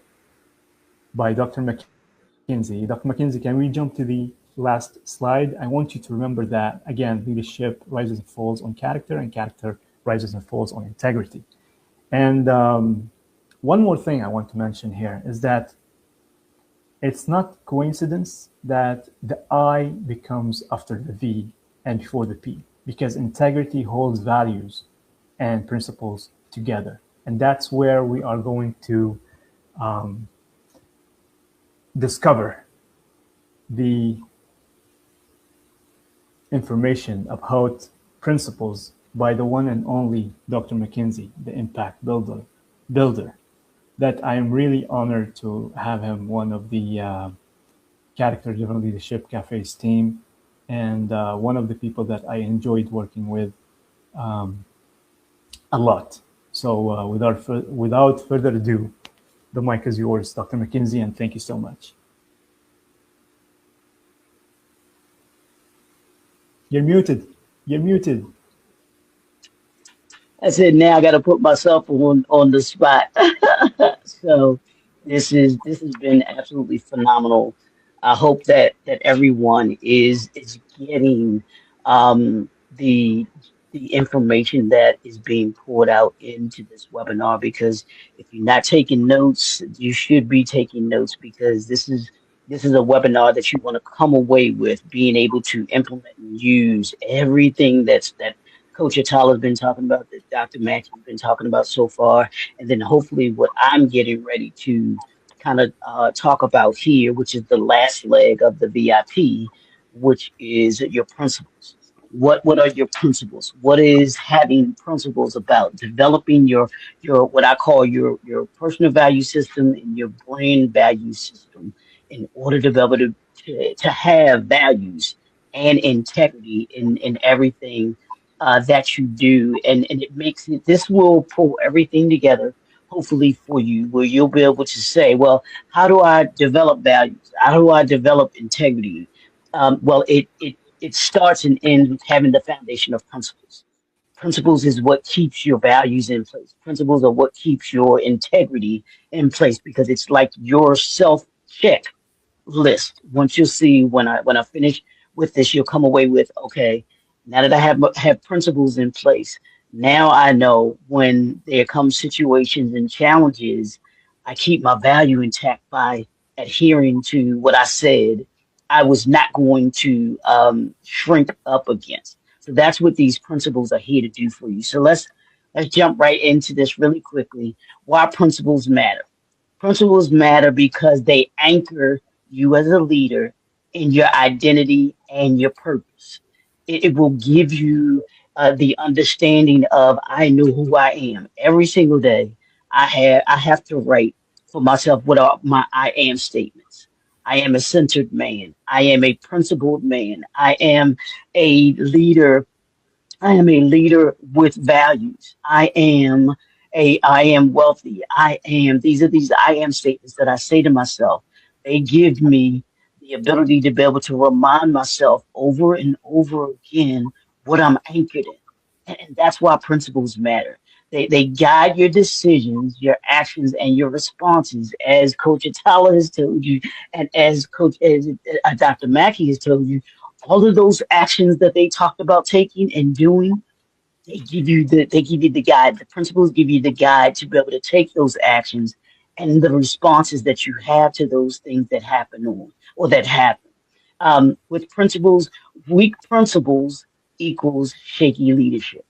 by Dr. McKinsey. Dr. McKinsey, can we jump to the last slide? I want you to remember that, again, leadership rises and falls on character, and character rises and falls on integrity. And one more thing I want to mention here is that it's not coincidence that the I becomes after the V and before the P, because integrity holds values and principles together. And that's where we are going to discover the information about principles by the one and only Dr. McKinsey, the impact builder, that I am really honored to have him one of the character-driven leadership cafe's team, and one of the people that I enjoyed working with a lot. So without further ado, the mic is yours, Dr. McKinsey, and thank you so much. You're muted. You're muted. I said now I got to put myself on the spot. So this has been absolutely phenomenal. I hope that everyone is getting the information that is being poured out into this webinar, because if you're not taking notes, you should be taking notes, because this is a webinar that you want to come away with being able to implement and use everything that Coach Atala has been talking about, that Dr. Mackey has been talking about so far, and then hopefully what I'm getting ready to kind of talk about here, which is the last leg of the VIP, which is your principles. What are your principles? What is having principles about? Developing your what I call your personal value system and your brand value system in order to be able to have values and integrity in everything that you do, and it makes it. This will pull everything together, hopefully for you, where you'll be able to say, well, how do I develop values? How do I develop integrity? Well, it starts and ends with having the foundation of principles. Principles is what keeps your values in place. Principles are what keeps your integrity in place because it's like your self check list. Once you'll see when I finish with this, you'll come away with, okay, now that I have principles in place, now I know when there come situations and challenges, I keep my value intact by adhering to what I said I was not going to shrink up against. So that's what these principles are here to do for you. So let's jump right into this really quickly. Why principles matter. Principles matter because they anchor you as a leader in your identity and your purpose. It will give you the understanding of I know who I am. Every single day, I have to write for myself what are my I am statements. I am a centered man. I am a principled man. A leader I am a leader with values. I am wealthy. These are these I am statements that I say to myself. They give me the ability to be able to remind myself over and over again what I'm anchored in. And that's why principles matter. They guide your decisions, your actions, and your responses, as Coach Atala has told you, and as Dr. Mackey has told you all of those actions that they talked about taking and doing, they give you the guide. The principles give you the guide to be able to take those actions and the responses that you have to those things that happen or that happen. With principles, weak principles equals shaky leadership.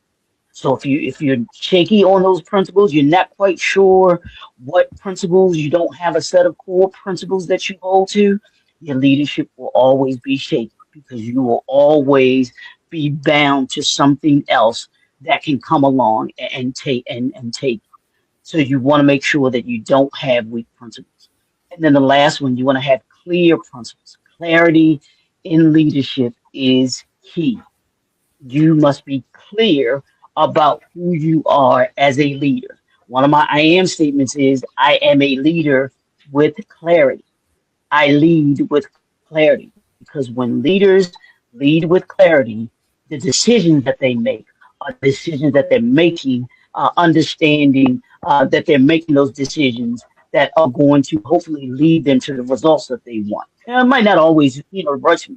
So if you're shaky on those principles, you're not quite sure what principles, you don't have a set of core principles that you hold to, your leadership will always be shaky because you will always be bound to something else that can come along and take. So you want to make sure that you don't have weak principles. And then the last one, you want to have clear principles. Clarity in leadership is key. You must be clear about who you are as a leader. One of my I am statements is I am a leader with clarity. I lead with clarity because when leaders lead with clarity, the decisions that they make are decisions that they're making, understanding that they're making those decisions that are going to hopefully lead them to the results that they want. And it might not always,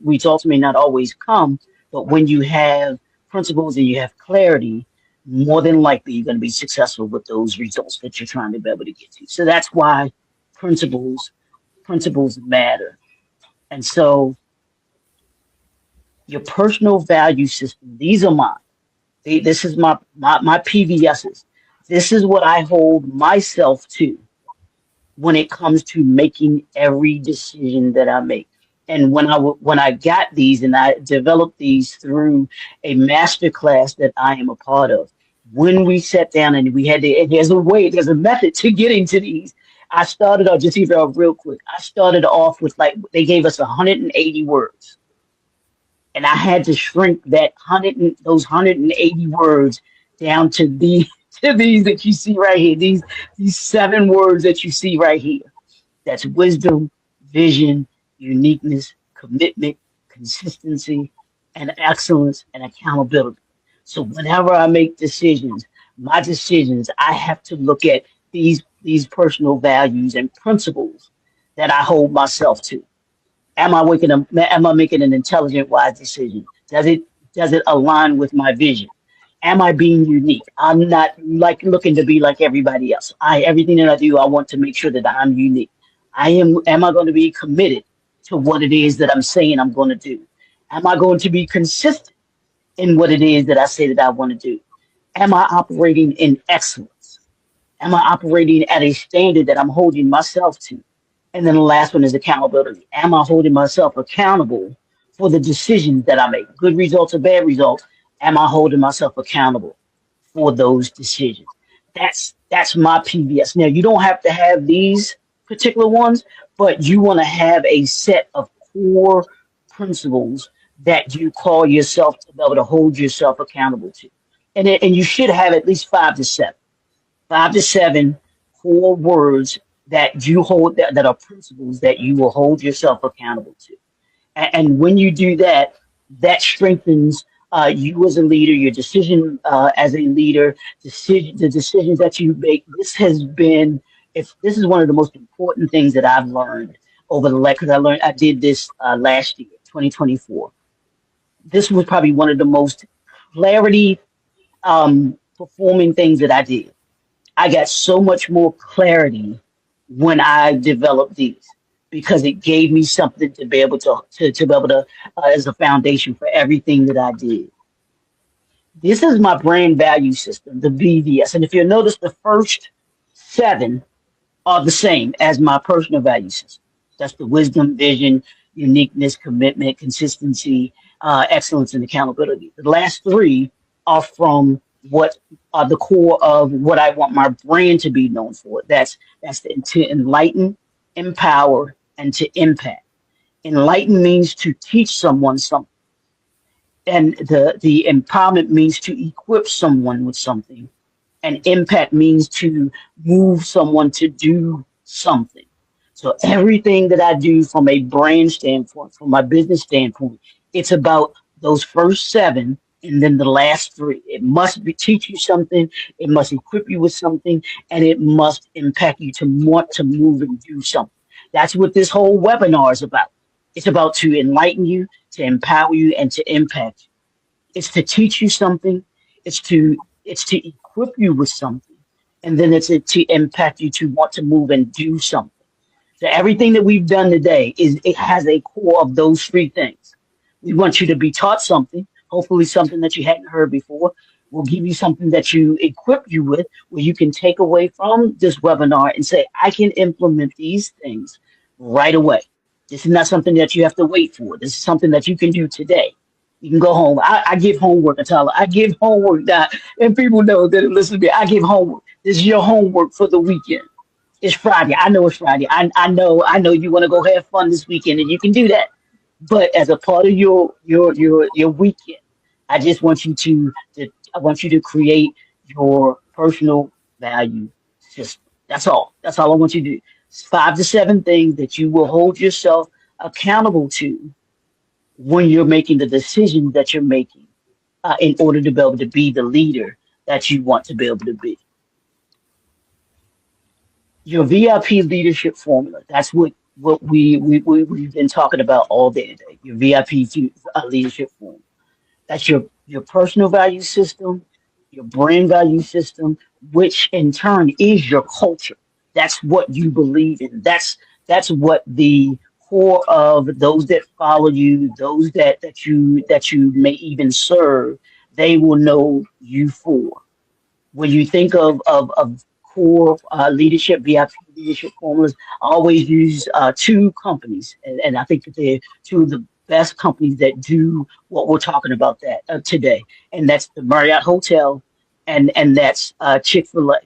results may not always come, but when you have principles and you have clarity, more than likely you're going to be successful with those results that you're trying to be able to get to. So that's why principles principles matter. And so your personal value system, these are mine. This is my PVSs. This is what I hold myself to when it comes to making every decision that I make. And when I got these and I developed these through a master class that I am a part of, when we sat down and we had to, and there's a method to getting to these. I started off, just even real quick. I started off with they gave us 180 words, and I had to shrink those 180 words down to to these that you see right here. These 7 words that you see right here. That's wisdom, vision, uniqueness, commitment, consistency, and excellence and accountability. So whenever I make decisions, my decisions, I have to look at these personal values and principles that I hold myself to. Am I making an intelligent, wise decision? Does it align with my vision? Am I being unique? I'm not like looking to be like everybody else. Everything that I do, I want to make sure that I'm unique. Am I going to be committed to what it is that I'm saying I'm going to do? Am I going to be consistent in what it is that I say that I want to do? Am I operating in excellence? Am I operating at a standard that I'm holding myself to? And then the last one is accountability. Am I holding myself accountable for the decisions that I make? Good results or bad results? Am I holding myself accountable for those decisions? That's my PBS. Now you don't have to have these particular ones, but you want to have a set of core principles that you call yourself to be able to hold yourself accountable to. And you should have at least 5 to 7. 5 to 7 core words that you hold that are principles that you will hold yourself accountable to. And when you do that, that strengthens you as a leader, your decision as a leader, the decisions that you make. This has been, if this is one of the most important things that I've learned over the because I did this last year, 2024. This was probably one of the most clarity performing things that I did. I got so much more clarity when I developed these because it gave me something to be able to be able to as a foundation for everything that I did. This is my brand value system, the BVS. And if you notice, the first 7 are the same as my personal value system. That's the wisdom, vision, uniqueness, commitment, consistency, excellence, and accountability. The last 3 are from what are the core of what I want my brand to be known for. That's to enlighten, empower, and to impact. Enlighten means to teach someone something, and the empowerment means to equip someone with something, and impact means to move someone to do something. So everything that I do from a brand standpoint, from my business standpoint, it's about those first 7 and then the last 3. It must teach you something, it must equip you with something, and it must impact you to want to move and do something. That's what this whole webinar is about. It's about to enlighten you, to empower you, and to impact you. It's to teach you something. It's to equip you with something, and then it's to impact you to want to move and do something. So everything that we've done today it has a core of those 3 things. We want you to be taught something, hopefully something that you hadn't heard before. We'll give you something that you equip you with, where you can take away from this webinar and say, I can implement these things right away. This is not something that you have to wait for. This is something that you can do today. You can go home. I give homework, Atala. I give homework that, and people know that listen to me. I give homework. This is your homework for the weekend. It's Friday. I know it's Friday. I know you want to go have fun this weekend, and you can do that. But as a part of your weekend, I just want you to I want you to create your personal value system. That's all. That's all I want you to do. It's 5 to 7 things that you will hold yourself accountable to when you're making the decisions that you're making in order to be able to be the leader that you want to be able to be. Your VIP leadership formula. That's what we've been talking about all day today. Your VIP leadership formula. That's your personal value system, your brand value system, which in turn is your culture. That's what you believe in. That's what the core of those that follow you, those that you may even serve, they will know you for. When you think of core leadership, VIP leadership formulas, I always use 2 companies, and I think that they're 2 of the best companies that do what we're talking about that today, and that's the Marriott Hotel, and that's Chick-fil-A.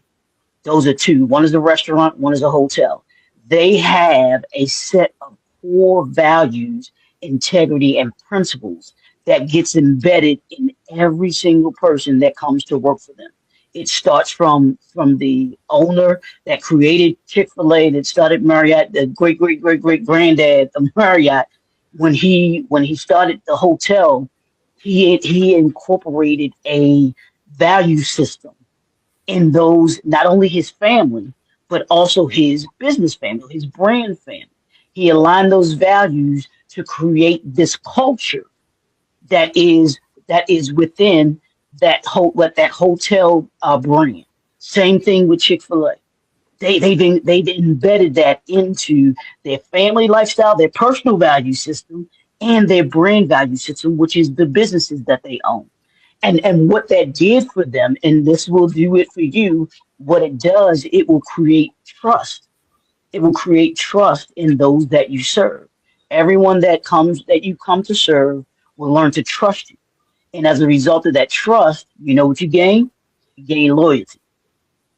Those are 2. One is a restaurant, one is a hotel. They have a set of core values, integrity, and principles that gets embedded in every single person that comes to work for them. It starts from the owner that created Chick-fil-A, that started Marriott, the great granddad of Marriott. When he started the hotel, he incorporated a value system in those, not only his family, but also his business family, his brand family. He aligned those values to create this culture that is within that hotel brand. Same thing with Chick-fil-A. They've embedded that into their family lifestyle, their personal value system, and their brand value system, which is the businesses that they own. And what that did for them, and this will do it for you, what it does, it will create trust. It will create trust in those that you serve. Everyone that you come to serve will learn to trust you. And as a result of that trust, you know what you gain? You gain loyalty.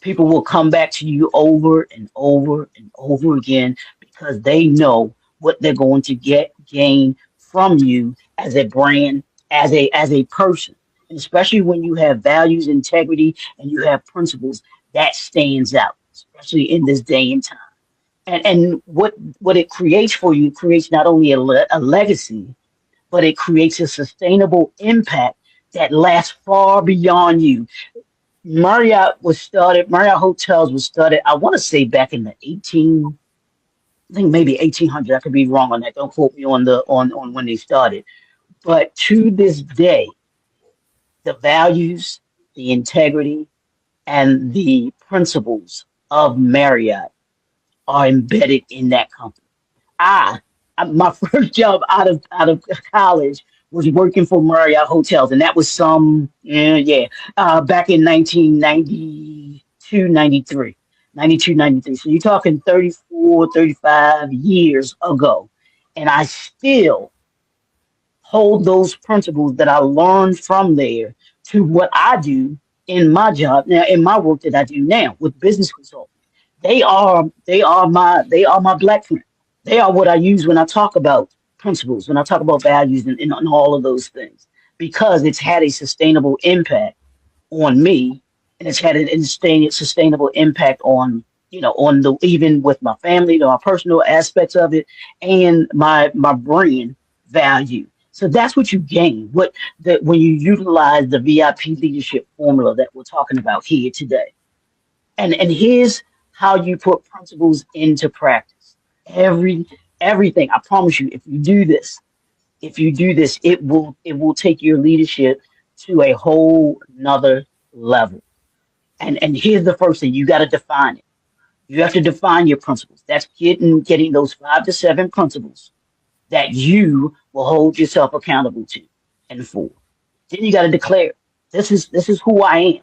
People will come back to you over and over and over again because they know what they're going to gain from you as a brand, as a person. And especially when you have values, integrity, and you have principles, that stands out, especially in this day and time. And what it creates for you creates not only a legacy, but it creates a sustainable impact that lasts far beyond you. Marriott Hotels was started, I want to say back in the 18, I think maybe 1800. I could be wrong on that. Don't quote me on on when they started. But to this day, the values, the integrity, and the principles of Marriott are embedded in that company. I, my first job out of college was working for Marriott Hotels, and that was back in 1992, 93, 92, 93. So you're talking 34, 35 years ago, and I still hold those principles that I learned from there to what I do in my job now, in my work that I do now with business consulting. They are my black friend. They are what I use when I talk about principles, when I talk about values and all of those things, because it's had a sustainable impact on me, and it's had an sustainable impact on on the even with my family, my personal aspects of it, and my brand value. So that's what you gain. What that when you utilize the VIP leadership formula that we're talking about here today, and here's how you put principles into practice. Every everything. I promise you, if you do this, it will take your leadership to a whole nother level. And here's the first thing: you got to define it. You have to define your principles. That's getting those 5 to 7 principles that you will hold yourself accountable to and for. Then you got to declare this is who I am.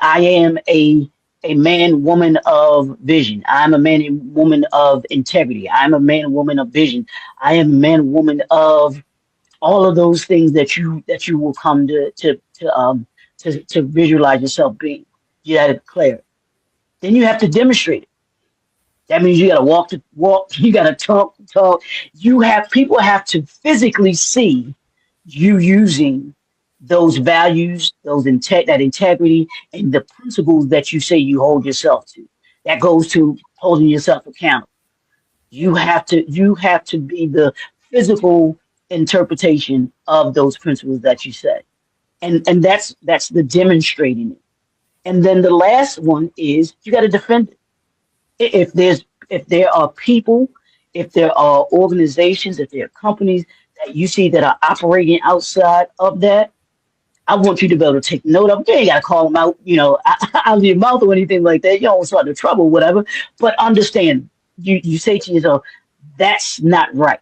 I am a man, woman of vision. I'm a man and woman of integrity. I'm a man and woman of vision. I am a man and woman of all of those things that you will come to visualize yourself being. You got to declare it. Then you have to demonstrate it. That means you got to walk the walk. You got to talk the talk. People have to physically see you using those values, that integrity, and the principles that you say you hold yourself to. That goes to holding yourself accountable. You have to be the physical interpretation of those principles that you say, and that's the demonstrating it. And then the last one is you got to defend it. If there are people, if there are organizations, if there are companies that you see that are operating outside of that, I want you to be able to take note of. You ain't got to call them out, out of your mouth or anything like that. You don't start the trouble, whatever. But understand, you say to yourself, that's not right,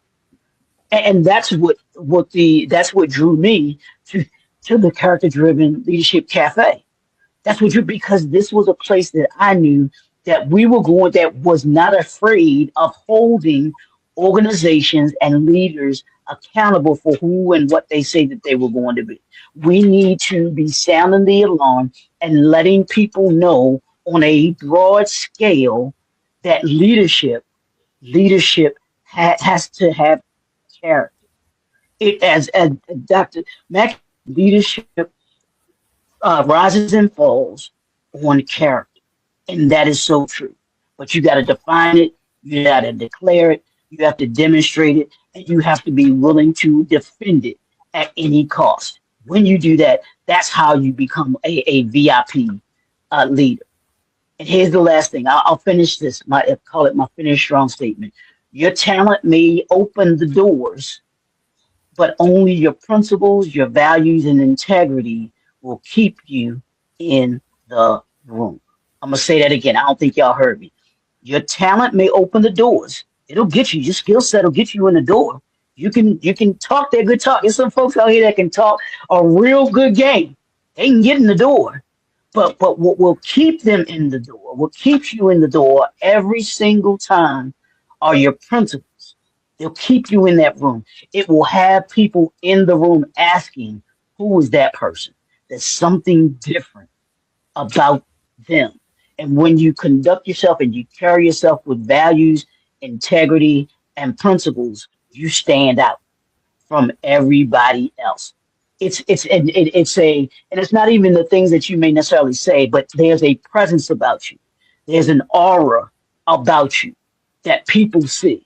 and that's what drew me to the character driven leadership cafe. That's what you because this was a place that I knew that we were going that was not afraid of holding organizations and leaders accountable for who and what they say that they were going to be. We need to be sounding the alarm and letting people know on a broad scale that leadership has to have character. It as Dr. Mack, leadership rises and falls on character. And that is so true. But you got to define it, you got to declare it, you have to demonstrate it, and you have to be willing to defend it at any cost. When you do that, that's how you become a VIP leader. And here's the last thing. I'll finish this. I call it my finish strong statement. Your talent may open the doors, but only your principles, your values, and integrity will keep you in the room. I'm gonna say that again. I don't think y'all heard me. Your talent may open the doors. It'll get you. Your skill set will get you in the door. You can talk that good talk. There's some folks out here that can talk a real good game. They can get in the door. But what will keep them in the door, what keeps you in the door every single time are your principles. They'll keep you in that room. It will have people in the room asking, who is that person? There's something different about them. And when you conduct yourself and you carry yourself with values, integrity, and principles, you stand out from everybody else. And it's not even the things that you may necessarily say, but there's a presence about you. There's an aura about you that people see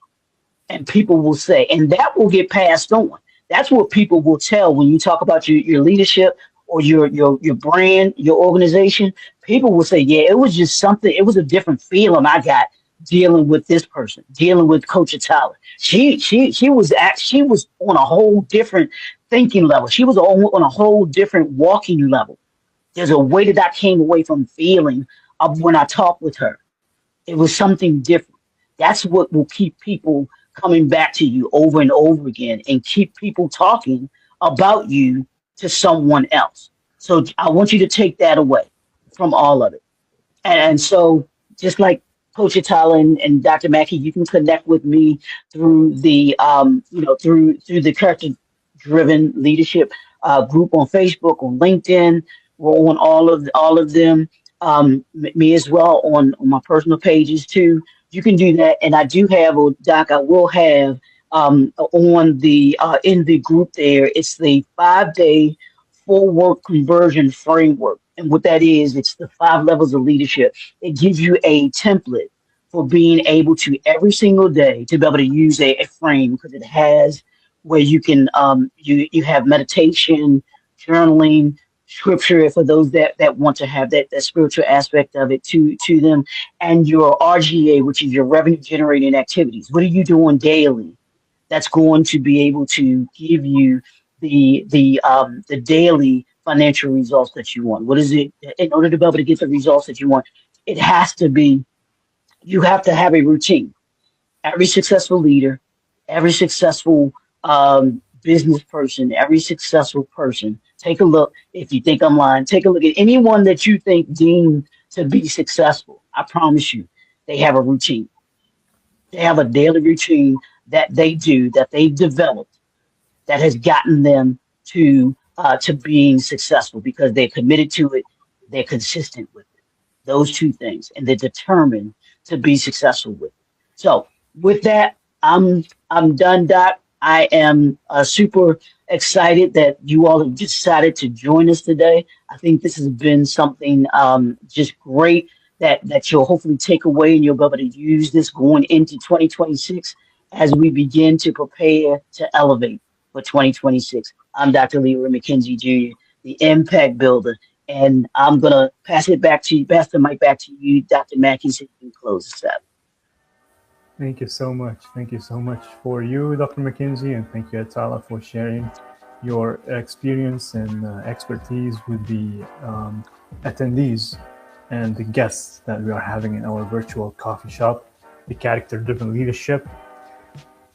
and people will say, and that will get passed on. That's what people will tell when you talk about your leadership or your brand, your organization. People will say, yeah, it was just something, it was a different feeling I got dealing with this person, dealing with Coach Tyler. She was on a whole different thinking level. She was on a whole different walking level. There's a way that I came away from feeling of when I talked with her. It was something different. That's what will keep people coming back to you over and over again and keep people talking about you to someone else. So I want you to take that away from all of it. And so, just like Coach Tyler and Dr. Mackey, you can connect with me through the through the character driven leadership group on Facebook, on LinkedIn. We're on all of them. Me as well on my personal pages too. You can do that, and I do have, or Doc, I will have on the in the group there. It's the 5-day full work conversion framework. And what that is, it's the 5 levels of leadership. It gives you a template for being able to every single day to be able to use a frame, because it has where you can you have meditation, journaling, scripture for those that want to have that spiritual aspect of it to them, and your RGA, which is your revenue generating activities. What are you doing daily that's going to be able to give you the daily financial results that you want? What is it in order to be able to get the results that you want? It has to be, you have to have a routine. Every successful leader, every successful business person, every successful person, take a look. If you think I'm lying, take a look at anyone that you think deemed to be successful. I promise you, they have a routine. They have a daily routine that they do, that they've developed, that has gotten them to being successful because they're committed to it, they're consistent with it. Those two things, and they're determined to be successful with it. So with that, I'm done, Doc. I am super excited that you all have decided to join us today. I think this has been something just great that you'll hopefully take away, and you'll be able to use this going into 2026 as we begin to prepare to elevate for 2026. I'm Dr. Leroy McKenzie Jr., the Impact Builder, and I'm going to pass the mic back to you, Dr. Mackey, so you can close this out. Thank you so much. Thank you so much for you, Dr. McKenzie, and thank you, Atala, for sharing your experience and expertise with the attendees and the guests that we are having in our virtual coffee shop, the Character-Driven Leadership.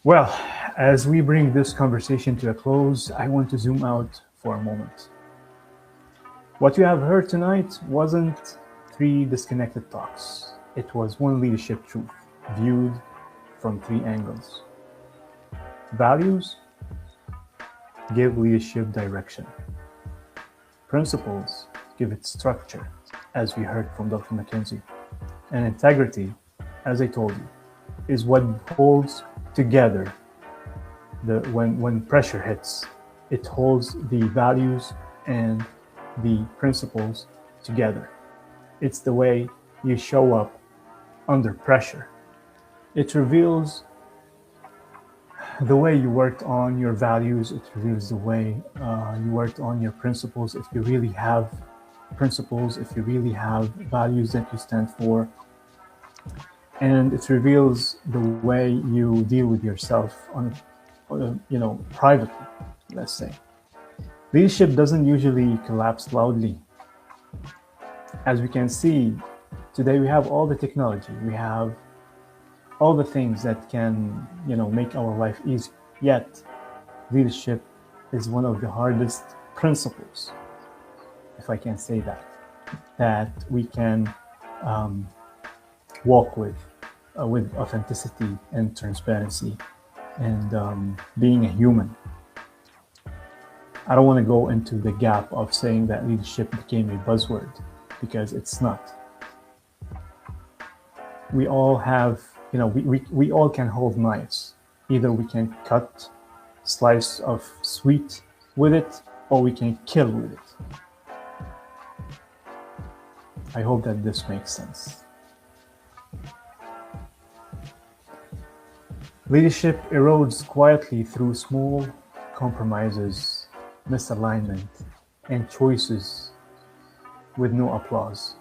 Well, as we bring this conversation to a close, I want to zoom out for a moment. What you have heard tonight wasn't 3 disconnected talks. It was one leadership truth, viewed from 3 angles. Values give leadership direction. Principles give it structure, as we heard from Dr. McKenzie. And integrity, as I told you, is what holds together when pressure hits. It holds the values and the principles together. It's the way you show up under pressure. It reveals the way you worked on your values. It reveals the way you worked on your principles. If you really have principles, if you really have values that you stand for, and it reveals the way you deal with yourself on privately, let's say. Leadership doesn't usually collapse loudly. As we can see, today we have all the technology, we have all the things that can, make our life easy. Yet, leadership is one of the hardest principles, if I can say that we can walk with authenticity and transparency and being a human. I don't want to go into the gap of saying that leadership became a buzzword, because it's not. We all have, we all can hold knives. Either we can cut slice of sweet with it, or we can kill with it. I hope that this makes sense. Leadership erodes quietly through small compromises, misalignment, and choices with no applause.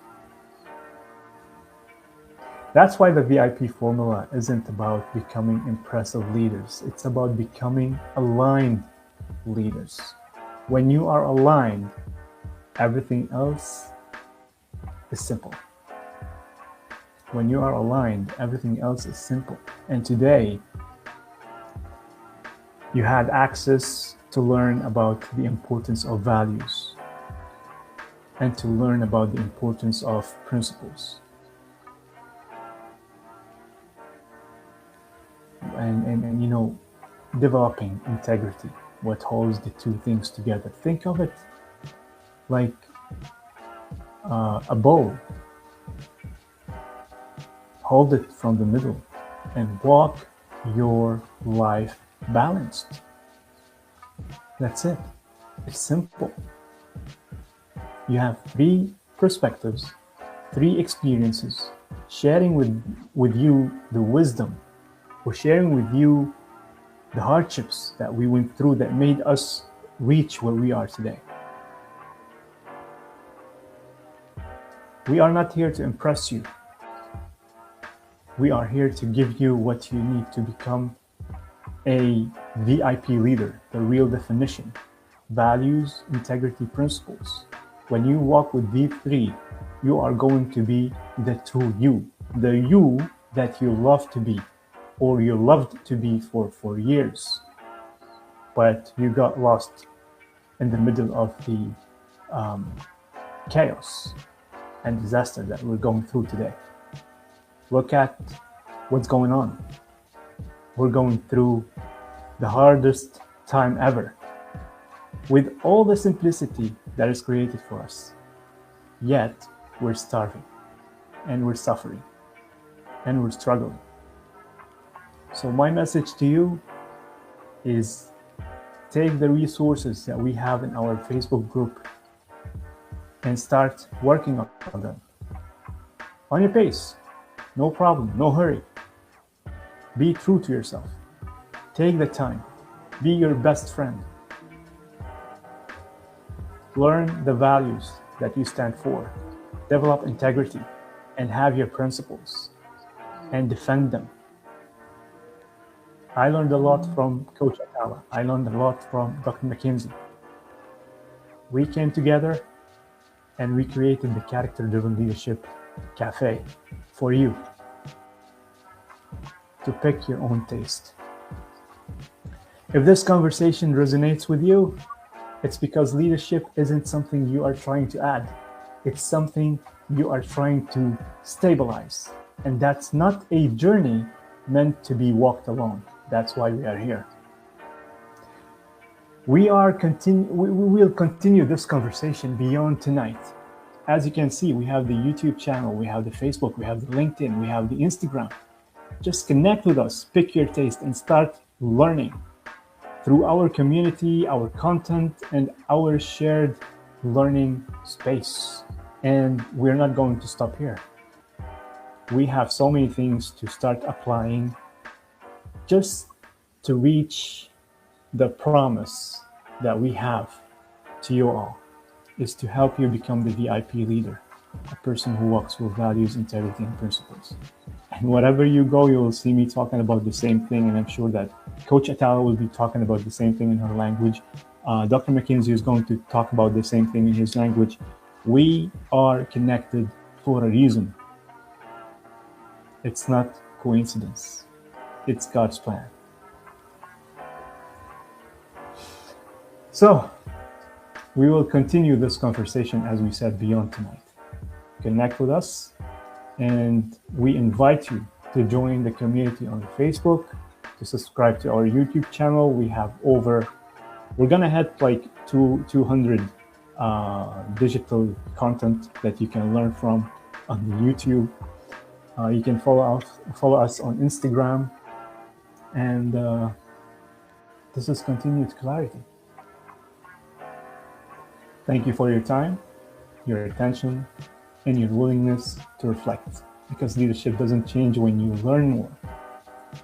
That's why the V.I.P formula isn't about becoming impressive leaders. It's about becoming aligned leaders. When you are aligned, everything else is simple. When you are aligned, everything else is simple. And today, you had access to learn about the importance of values and to learn about the importance of principles. And you know, developing integrity, what holds the two things together. Think of it like a bow. Hold it from the middle and walk your life balanced. That's it. It's simple. You have 3 perspectives, 3 experiences, sharing with you the wisdom, or sharing with you the hardships that we went through that made us reach where we are today. We are not here to impress you. We are here to give you what you need to become a V.I.P leader, the real definition. Values, integrity, principles. When you walk with these 3, you are going to be the true you, the you that you love to be, or you loved to be for years, but you got lost in the middle of the chaos and disaster that we're going through today. Look at what's going on. We're going through the hardest time ever with all the simplicity that is created for us. Yet we're starving and we're suffering and we're struggling. So my message to you is take the resources that we have in our Facebook group and start working on them. On your pace, no problem, no hurry. Be true to yourself. Take the time. Be your best friend. Learn the values that you stand for. Develop integrity and have your principles and defend them. I learned a lot from Coach Atala. I learned a lot from Dr. McKinsey. We came together and we created the Character-Driven Leadership Cafe for you to pick your own taste. If this conversation resonates with you, it's because leadership isn't something you are trying to add. It's something you are trying to stabilize. And that's not a journey meant to be walked alone. That's why we are here. We will continue this conversation beyond tonight. As you can see, we have the YouTube channel, we have the Facebook, we have the LinkedIn, we have the Instagram. Just connect with us, pick your taste, and start learning through our community, our content, and our shared learning space. And we're not going to stop here. We have so many things to start applying just to reach the promise that we have to you all, is to help you become the V.I.P leader, a person who walks with values, integrity, and principles. And wherever you go, you will see me talking about the same thing, and I'm sure that Coach Atala will be talking about the same thing in her language. Dr. McKinsey is going to talk about the same thing in his language. We are connected for a reason. It's not coincidence. It's God's plan. So, we will continue this conversation, as we said, beyond tonight. Connect with us, and we invite you to join the community on Facebook, to subscribe to our YouTube channel. We have we're gonna hit like 200 digital content that you can learn from on the YouTube. You can follow us on Instagram, and This is continued clarity. Thank you for your time, your attention, and your willingness to reflect. Because leadership doesn't change when you learn more.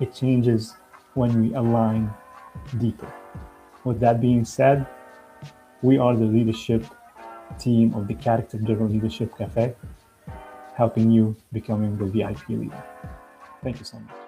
It changes when we align deeper. With that being said, we are the leadership team of the Character-Driven Leadership Cafe, helping you becoming the VIP leader. Thank you so much.